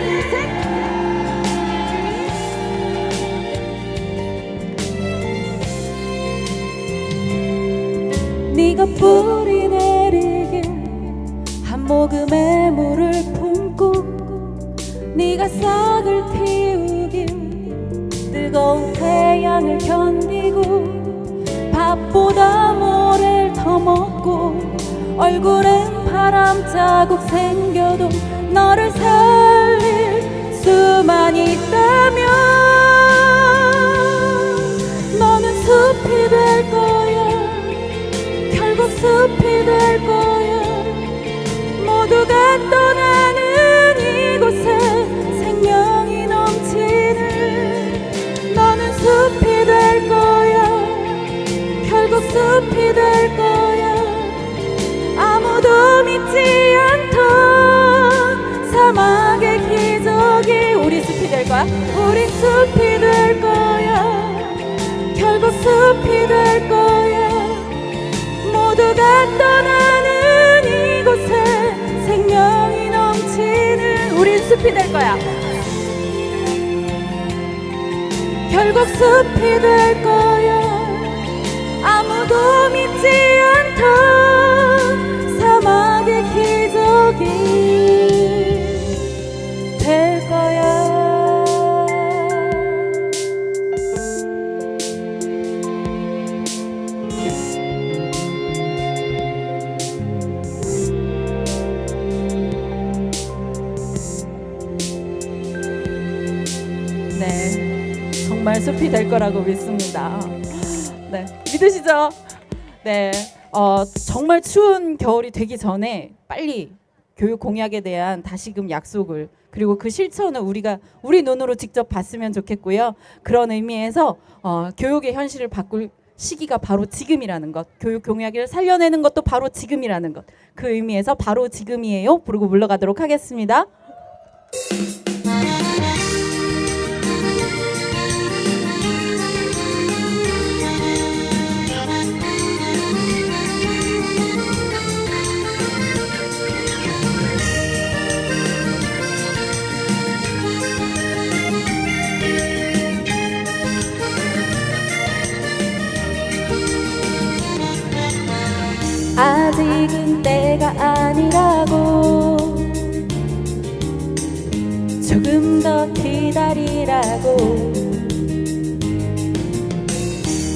네가 뿌리 내리길 한 모금의 물을 품고 네가 싹을 틔우길 뜨거운 태양을 견디고 밥보다 모래를 더 먹고 얼굴엔 바람 자국 생겨도 너를 살릴 수만 있다면 너는 숲이 될 거야. 결국 숲이 될 거야. 모두가 떠나는 이곳에 생명이 넘치는 너는 숲이 될 거야. 결국 숲이 될 거야. 아무도 믿지 않던 사막의 기적이 우리 숲이 될 거야. 우리 숲이 될 거야. 결국 숲이 될 거야. 모두가 떠나는 이곳에 생명이 넘치는 우리 숲이 될 거야. 결국 숲이 될 거야. 아무도 믿지 않던 사막의 기적이 될 거야. 네, 정말 숲이 될 거라고 믿습니다. 네, 믿으시죠? 네, 정말 추운 겨울이 되기 전에 빨리 교육 공약에 대한 다시금 약속을 그리고 그 실천을 우리가 우리 눈으로 직접 봤으면 좋겠고요. 그런 의미에서 교육의 현실을 바꿀 시기가 바로 지금이라는 것, 교육 공약을 살려내는 것도 바로 지금이라는 것, 그 의미에서 바로 지금이에요 부르고 물러가도록 하겠습니다. 아직은 때가 아니라고 조금 더 기다리라고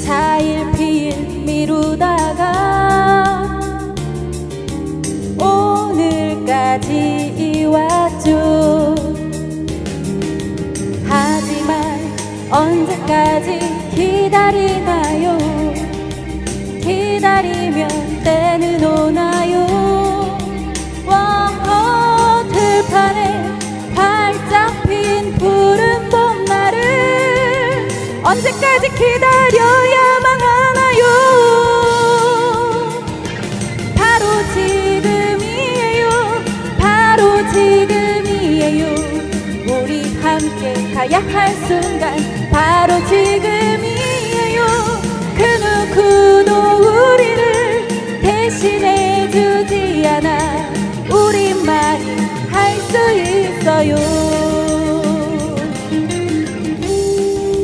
차일피일 미루다가 오늘까지 왔죠. 하지만 언제까지 기다리나요? 기다리면 때는 오나요? 들판에 활짝 핀 푸른 봄날을 언제까지 기다려야만 하나요? 바로 지금이에요. 바로 지금이에요. 우리 함께 가야 할 순간 바로 지금이에요. 그 누구도 우리를 대신해 주지 않아 우리만이 할 수 있어요.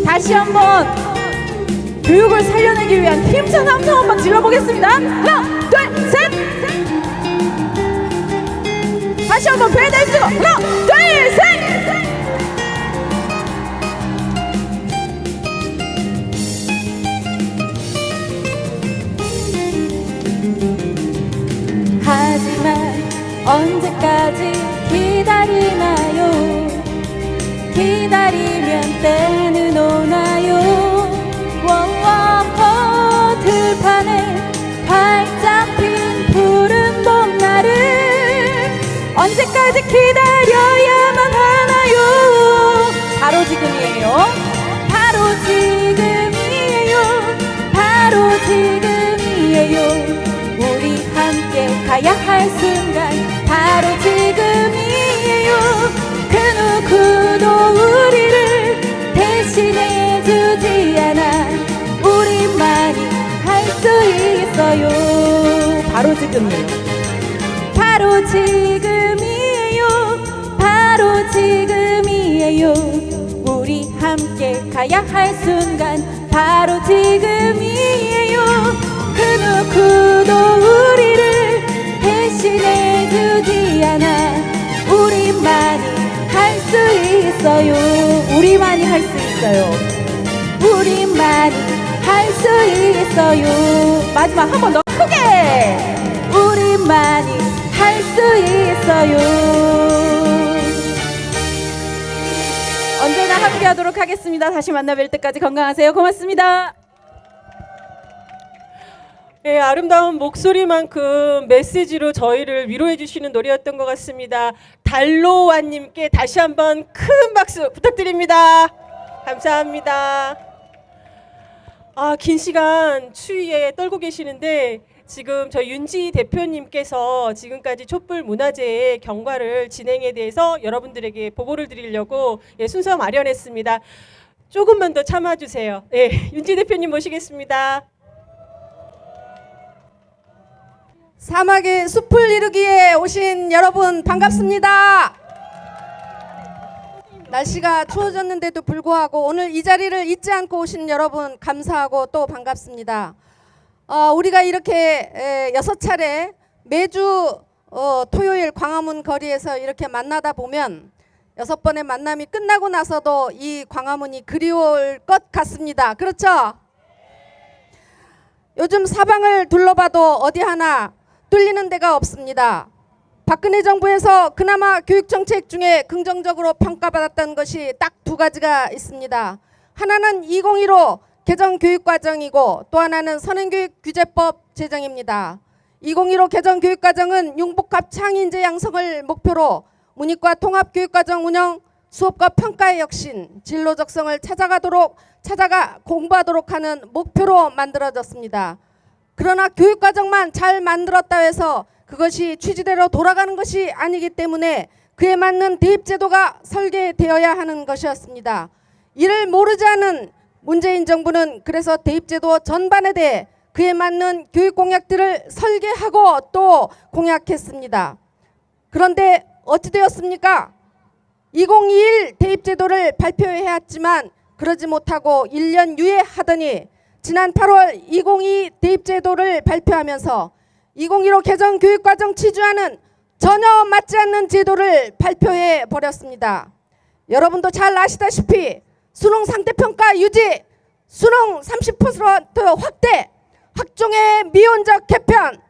다시 한번 교육을 살려내기 위한 힘찬 함성 한번 질러보겠습니다. 하나, 둘, 셋. 다시 한번 배달주고 하나, 둘, 셋. 하지만 언제까지 기다리나요? 기다리면 때는 오나요? 들판에 활짝 핀 푸른 봄날을 언제까지 기다려야만 하나요? 바로 지금이에요. 바로 지금이에요. 바로 지금이에요. 우리 함께 가야 할 순간 바로 지금이에요. 그 누구도 우리를 대신해 주지 않아 우리만이 할 수 있어요. 바로 지금이에요. 바로 지금이에요. 바로 지금이에요. 우리 함께 가야 할 순간 바로 지금이에요. 그 누구 누구도 우리를 대신해 주지 않아. 우리만이 할 수 있어요. 우리만이 할 수 있어요. 우리만이 할 수 있어요. 마지막 한 번 더 크게. 우리만이 할 수 있어요. 언제나 함께하도록 하겠습니다. 다시 만나뵐 때까지 건강하세요. 고맙습니다. 네, 아름다운 목소리만큼 메시지로 저희를 위로해 주시는 노래였던 것 같습니다. 달로와님께 다시 한번 큰 박수 부탁드립니다. 감사합니다. 긴 시간 추위에 떨고 계시는데 지금 저희 윤지 대표님께서 지금까지 촛불 문화제의 경과를 진행에 대해서 여러분들에게 보고를 드리려고 순서 마련했습니다. 조금만 더 참아주세요. 네, 윤지 대표님 모시겠습니다. 사막의 숲을 이루기에 오신 여러분 반갑습니다. 날씨가 추워졌는데도 불구하고 오늘 이 자리를 잊지 않고 오신 여러분 감사하고 또 반갑습니다. 우리가 이렇게 6차례 매주 토요일 광화문 거리에서 이렇게 만나다 보면 6번의 만남이 끝나고 나서도 이 광화문이 그리울 것 같습니다. 그렇죠? 요즘 사방을 둘러봐도 어디 하나 뚫리는 데가 없습니다. 박근혜 정부에서 그나마 교육정책 중에 긍정적으로 평가받았던 것이 딱 2가지가 있습니다. 하나는 2015 개정 교육과정이고 또 하나는 선행교육규제법 제정입니다. 2015 개정 교육과정은 융복합 창의인재 양성을 목표로 문이과 통합교육과정 운영, 수업과 평가의 혁신, 진로 적성을 찾아가 공부하도록 하는 목표로 만들어졌습니다. 그러나 교육과정만 잘 만들었다 해서 그것이 취지대로 돌아가는 것이 아니기 때문에 그에 맞는 대입제도가 설계되어야 하는 것이었습니다. 이를 모르지 않은 문재인 정부는 그래서 대입제도 전반에 대해 그에 맞는 교육 공약들을 설계하고 또 공약했습니다. 그런데 어찌 되었습니까? 2021 대입제도를 발표해왔지만 그러지 못하고 1년 유예하더니 지난 8월 2022 대입제도를 발표하면서 2015 개정 교육과정 취지와는 전혀 맞지 않는 제도를 발표해 버렸습니다. 여러분도 잘 아시다시피 수능 상대평가 유지, 수능 30% 확대, 학종의 미온적 개편,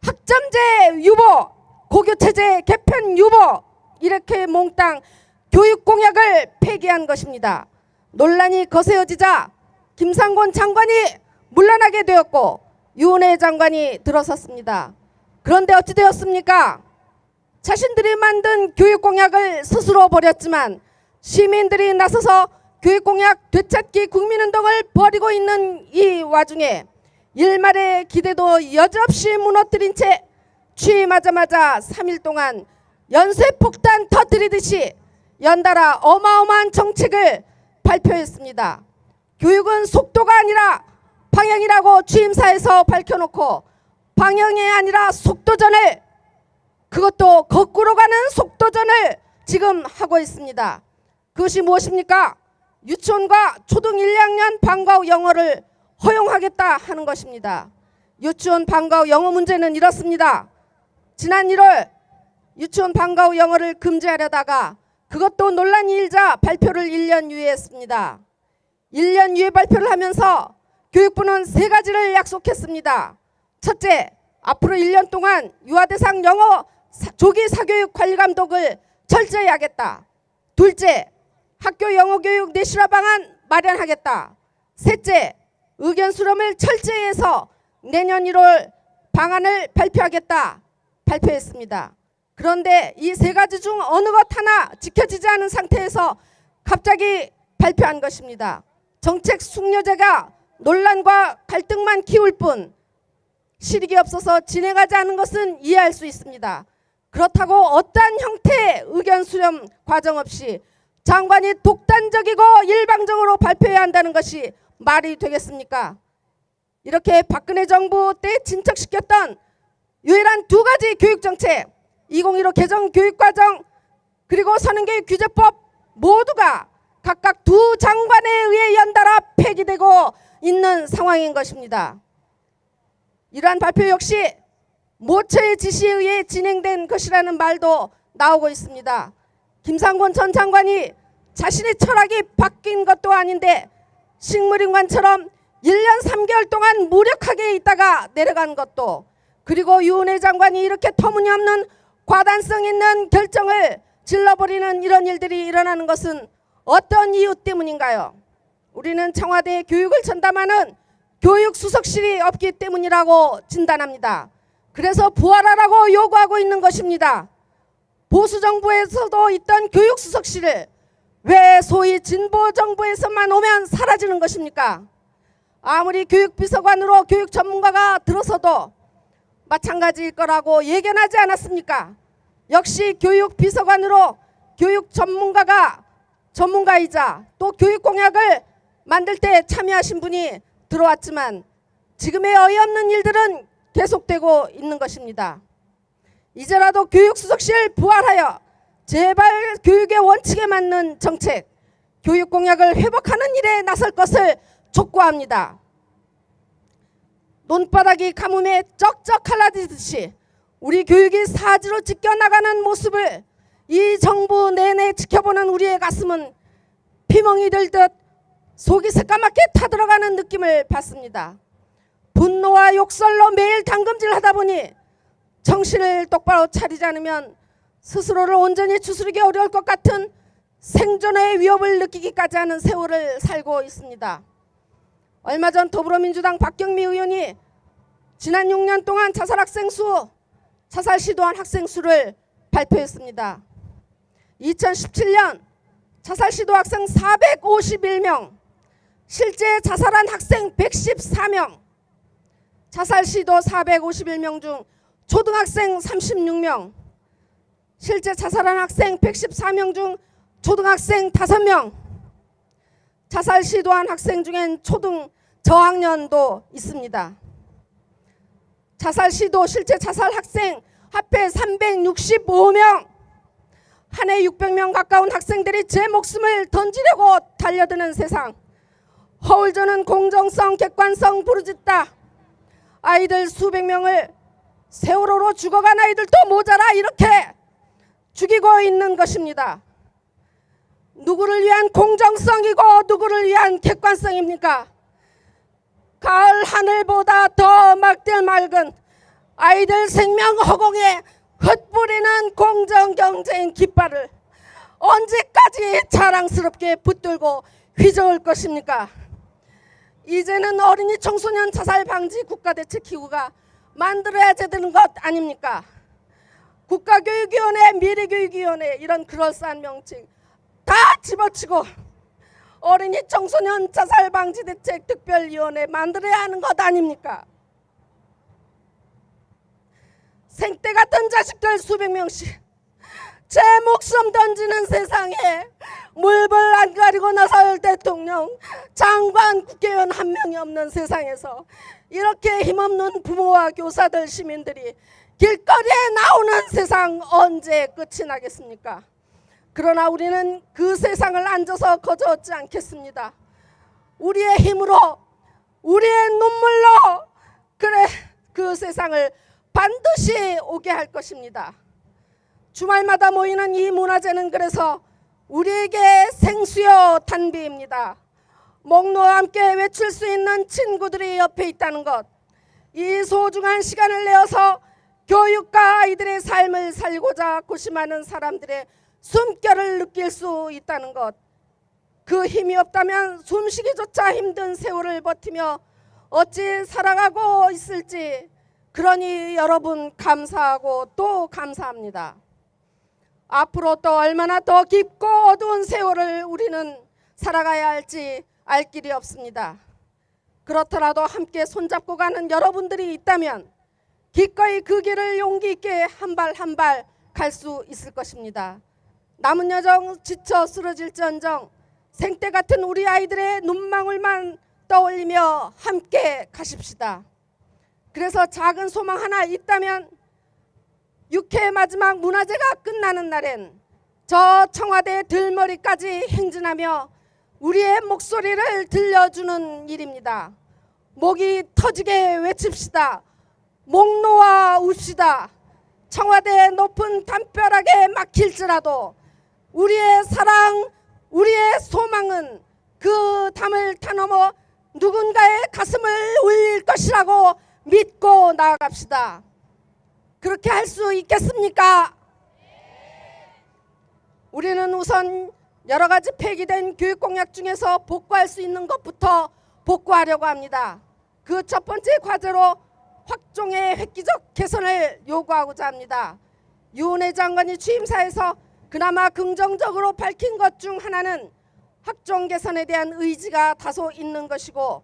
학점제 유보, 고교체제 개편 유보 이렇게 몽땅 교육 공약을 폐기한 것입니다. 논란이 거세어지자 김상곤 장관이 물러나게 되었고 유은혜 장관이 들어섰습니다. 그런데 어찌 되었습니까? 자신들이 만든 교육 공약을 스스로 버렸지만 시민들이 나서서 교육 공약 되찾기 국민운동을 벌이고 있는 이 와중에 일말의 기대도 여지없이 무너뜨린 채 취임하자마자 3일 동안 연쇄폭탄 터뜨리듯이 연달아 어마어마한 정책을 발표했습니다. 교육은 속도가 아니라 방향이라고 취임사에서 밝혀놓고 방향이 아니라 속도전을, 그것도 거꾸로 가는 속도전을 지금 하고 있습니다. 그것이 무엇입니까? 유치원과 초등 1, 2학년 방과 후 영어를 허용하겠다 하는 것입니다. 유치원 방과 후 영어 문제는 이렇습니다. 지난 1월 유치원 방과 후 영어를 금지하려다가 그것도 논란이 일자 발표를 1년 유예했습니다. 1년 유예 발표를 하면서 교육부는 3가지를 약속했습니다. 첫째, 앞으로 1년 동안 유아대상 영어 조기 사교육 관리 감독을 철저히 하겠다. 둘째, 학교 영어 교육 내실화 방안 마련하겠다. 셋째, 의견 수렴을 철저히 해서 내년 1월 방안을 발표하겠다. 발표했습니다. 그런데 이 3가지 중 어느 것 하나 지켜지지 않은 상태에서 갑자기 발표한 것입니다. 정책 숙려제가 논란과 갈등만 키울 뿐 실익이 없어서 진행하지 않은 것은 이해할 수 있습니다. 그렇다고 어떠한 형태의 의견 수렴 과정 없이 장관이 독단적이고 일방적으로 발표해야 한다는 것이 말이 되겠습니까? 이렇게 박근혜 정부 때 진척시켰던 유일한 2가지 교육정책, 2015 개정 교육과정 그리고 선행교육규제법 모두가 각각 2 장관에 의해 연달아 폐기되고 있는 상황인 것입니다. 이러한 발표 역시 모처의 지시에 의해 진행된 것이라는 말도 나오고 있습니다. 김상곤 전 장관이 자신의 철학이 바뀐 것도 아닌데 식물인간처럼 1년 3개월 동안 무력하게 있다가 내려간 것도, 그리고 유은혜 장관이 이렇게 터무니없는 과단성 있는 결정을 질러버리는 이런 일들이 일어나는 것은 어떤 이유 때문인가요? 우리는 청와대에 교육을 전담하는 교육수석실이 없기 때문이라고 진단합니다. 그래서 부활하라고 요구하고 있는 것입니다. 보수정부에서도 있던 교육수석실을 왜 소위 진보정부에서만 오면 사라지는 것입니까? 아무리 교육비서관으로 교육 전문가가 들어서도 마찬가지일 거라고 예견하지 않았습니까? 역시 교육비서관으로 교육 전문가이자 또 교육공약을 만들 때 참여하신 분이 들어왔지만 지금의 어이없는 일들은 계속되고 있는 것입니다. 이제라도 교육수석실 부활하여 제발 교육의 원칙에 맞는 정책, 교육공약을 회복하는 일에 나설 것을 촉구합니다. 논바닥이 가뭄에 쩍쩍 갈라지듯이 우리 교육이 사지로 찢겨나가는 모습을 이 정부 내내 지켜보는 우리의 가슴은 피멍이 들듯 속이 새까맣게 타들어가는 느낌을 받습니다. 분노와 욕설로 매일 당금질하다 보니 정신을 똑바로 차리지 않으면 스스로를 온전히 추스르기 어려울 것 같은 생존의 위협을 느끼기까지 하는 세월을 살고 있습니다. 얼마 전 더불어민주당 박경미 의원이 지난 6년 동안 자살 시도한 학생 수를 발표했습니다. 2017년 자살 시도 학생 451명, 실제 자살한 학생 114명, 자살 시도 451명 중 초등학생 36명, 실제 자살한 학생 114명 중 초등학생 5명, 자살 시도한 학생 중엔 초등 저학년도 있습니다. 자살 시도 실제 자살 학생 합해 365명, 한 해 600명 가까운 학생들이 제 목숨을 던지려고 달려드는 세상. 허울저는 공정성, 객관성 부르짖다. 아이들 수백 명을 세월호로 죽어간 아이들도 모자라 이렇게 죽이고 있는 것입니다. 누구를 위한 공정성이고 누구를 위한 객관성입니까? 가을 하늘보다 더 막대 맑은 아이들 생명 허공에 흩뿌리는 공정경제인 깃발을 언제까지 자랑스럽게 붙들고 휘저을 것입니까? 이제는 어린이 청소년 자살 방지 국가대책기구가 만들어야 되는 것 아닙니까? 국가교육위원회, 미래교육위원회 이런 그럴싸한 명칭 다 집어치고 어린이 청소년 자살 방지 대책 특별위원회 만들어야 하는 것 아닙니까? 생떼 같은 자식들 수백 명씩 제 목숨 던지는 세상에 물불 안 가리고 나설 대통령, 장관, 국회의원 한 명이 없는 세상에서 이렇게 힘없는 부모와 교사들, 시민들이 길거리에 나오는 세상 언제 끝이 나겠습니까? 그러나 우리는 그 세상을 앉아서 거저 얻지 않겠습니다. 우리의 힘으로, 우리의 눈물로 그래 그 세상을 반드시 오게 할 것입니다. 주말마다 모이는 이 문화제는 그래서 우리에게 생수요 단비입니다. 목놓아 함께 외칠 수 있는 친구들이 옆에 있다는 것, 이 소중한 시간을 내어서 교육과 아이들의 삶을 살고자 고심하는 사람들의 숨결을 느낄 수 있다는 것, 그 힘이 없다면 숨쉬기조차 힘든 세월을 버티며 어찌 살아가고 있을지, 그러니 여러분 감사하고 또 감사합니다. 앞으로 또 얼마나 더 깊고 어두운 세월을 우리는 살아가야 할지 알 길이 없습니다. 그렇더라도 함께 손잡고 가는 여러분들이 있다면 기꺼이 그 길을 용기 있게 한 발 한 발 갈 수 있을 것입니다. 남은 여정 지쳐 쓰러질지언정 생떼 같은 우리 아이들의 눈망울만 떠올리며 함께 가십시다. 그래서 작은 소망 하나 있다면 6회 마지막 문화제가 끝나는 날엔 저 청와대 들머리까지 행진하며 우리의 목소리를 들려주는 일입니다. 목이 터지게 외칩시다. 목 놓아 웁시다. 청와대의 높은 담벼락에 막힐지라도 우리의 사랑, 우리의 소망은 그 담을 타넘어 누군가의 가슴을 울릴 것이라고 믿고 나아갑시다. 그렇게 할 수 있겠습니까? 우리는 우선 여러 가지 폐기된 교육 공약 중에서 복구할 수 있는 것부터 복구하려고 합니다. 그 첫 번째 과제로 학종의 획기적 개선을 요구하고자 합니다. 유은혜 장관이 취임사에서 그나마 긍정적으로 밝힌 것 중 하나는 학종 개선에 대한 의지가 다소 있는 것이고,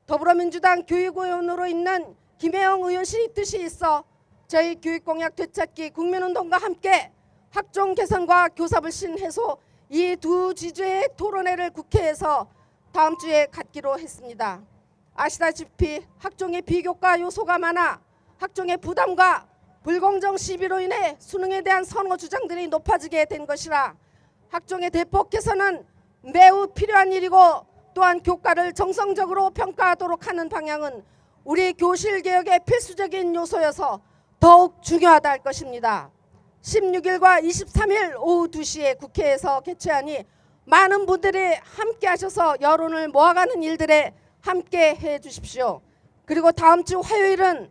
더불어민주당 교육위원으로 있는 김혜영 의원실이 뜻이 있어 저희 교육공약 되찾기 국민운동과 함께 학종 개선과 교사불신 해소 이 두 주제의 토론회를 국회에서 다음 주에 갖기로 했습니다. 아시다시피 학종의 비교과 요소가 많아 학종의 부담과 불공정 시비로 인해 수능에 대한 선호 주장들이 높아지게 된 것이라 학종의 대폭 개선은 매우 필요한 일이고, 또한 교과를 정성적으로 평가하도록 하는 방향은 우리 교실 개혁의 필수적인 요소여서 더욱 중요하다 할 것입니다. 16일과 23일 오후 2시에 국회에서 개최하니 많은 분들이 함께 하셔서 여론을 모아가는 일들에 함께 해 주십시오. 그리고 다음 주 화요일은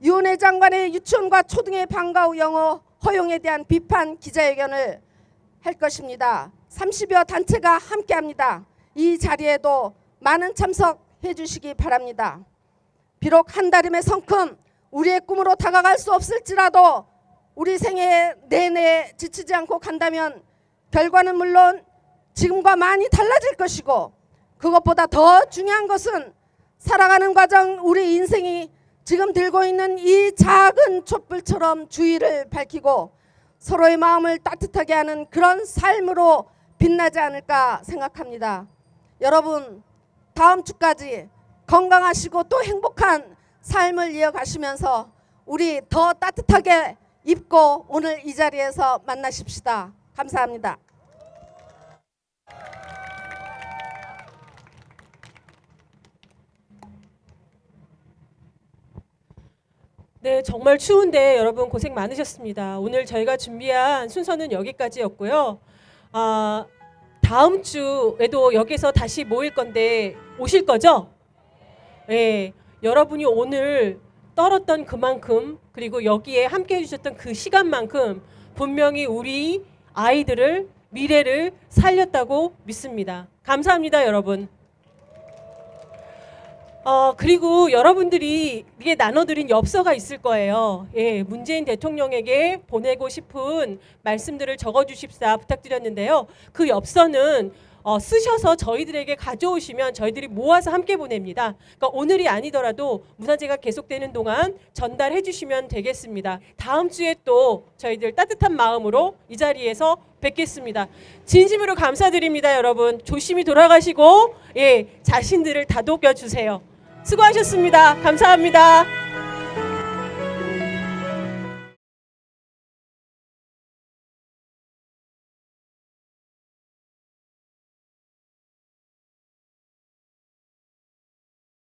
유은혜 장관의 유치원과 초등의 방과 후 영어 허용에 대한 비판 기자회견을 할 것입니다. 30여 단체가 함께합니다. 이 자리에도 많은 참석해 주시기 바랍니다. 비록 한달임의 성큼 우리의 꿈으로 다가갈 수 없을지라도 우리 생애 내내 지치지 않고 간다면 결과는 물론 지금과 많이 달라질 것이고, 그것보다 더 중요한 것은 살아가는 과정 우리 인생이 지금 들고 있는 이 작은 촛불처럼 주위를 밝히고 서로의 마음을 따뜻하게 하는 그런 삶으로 빛나지 않을까 생각합니다. 여러분, 다음 주까지 건강하시고 또 행복한 삶을 이어가시면서 우리 더 따뜻하게 입고 오늘 이 자리에서 만나십시다. 감사합니다. 네, 정말 추운데 여러분 고생 많으셨습니다. 오늘 저희가 준비한 순서는 여기까지였고요. 다음 주에도 여기서 다시 모일 건데 오실 거죠? 네, 여러분이 오늘 떨었던 그만큼, 그리고 여기에 함께 해주셨던 그 시간만큼 분명히 우리 아이들을, 미래를 살렸다고 믿습니다. 감사합니다, 여러분. 그리고 여러분들이 이게 나눠드린 엽서가 있을 거예요. 예, 문재인 대통령에게 보내고 싶은 말씀들을 적어주십사 부탁드렸는데요. 그 엽서는 쓰셔서 저희들에게 가져오시면 저희들이 모아서 함께 보냅니다. 그러니까 오늘이 아니더라도 문화제가 계속되는 동안 전달해 주시면 되겠습니다. 다음 주에 또 저희들 따뜻한 마음으로 이 자리에서 뵙겠습니다. 진심으로 감사드립니다, 여러분. 조심히 돌아가시고 자신들을 다독여 주세요. 수고하셨습니다. 감사합니다.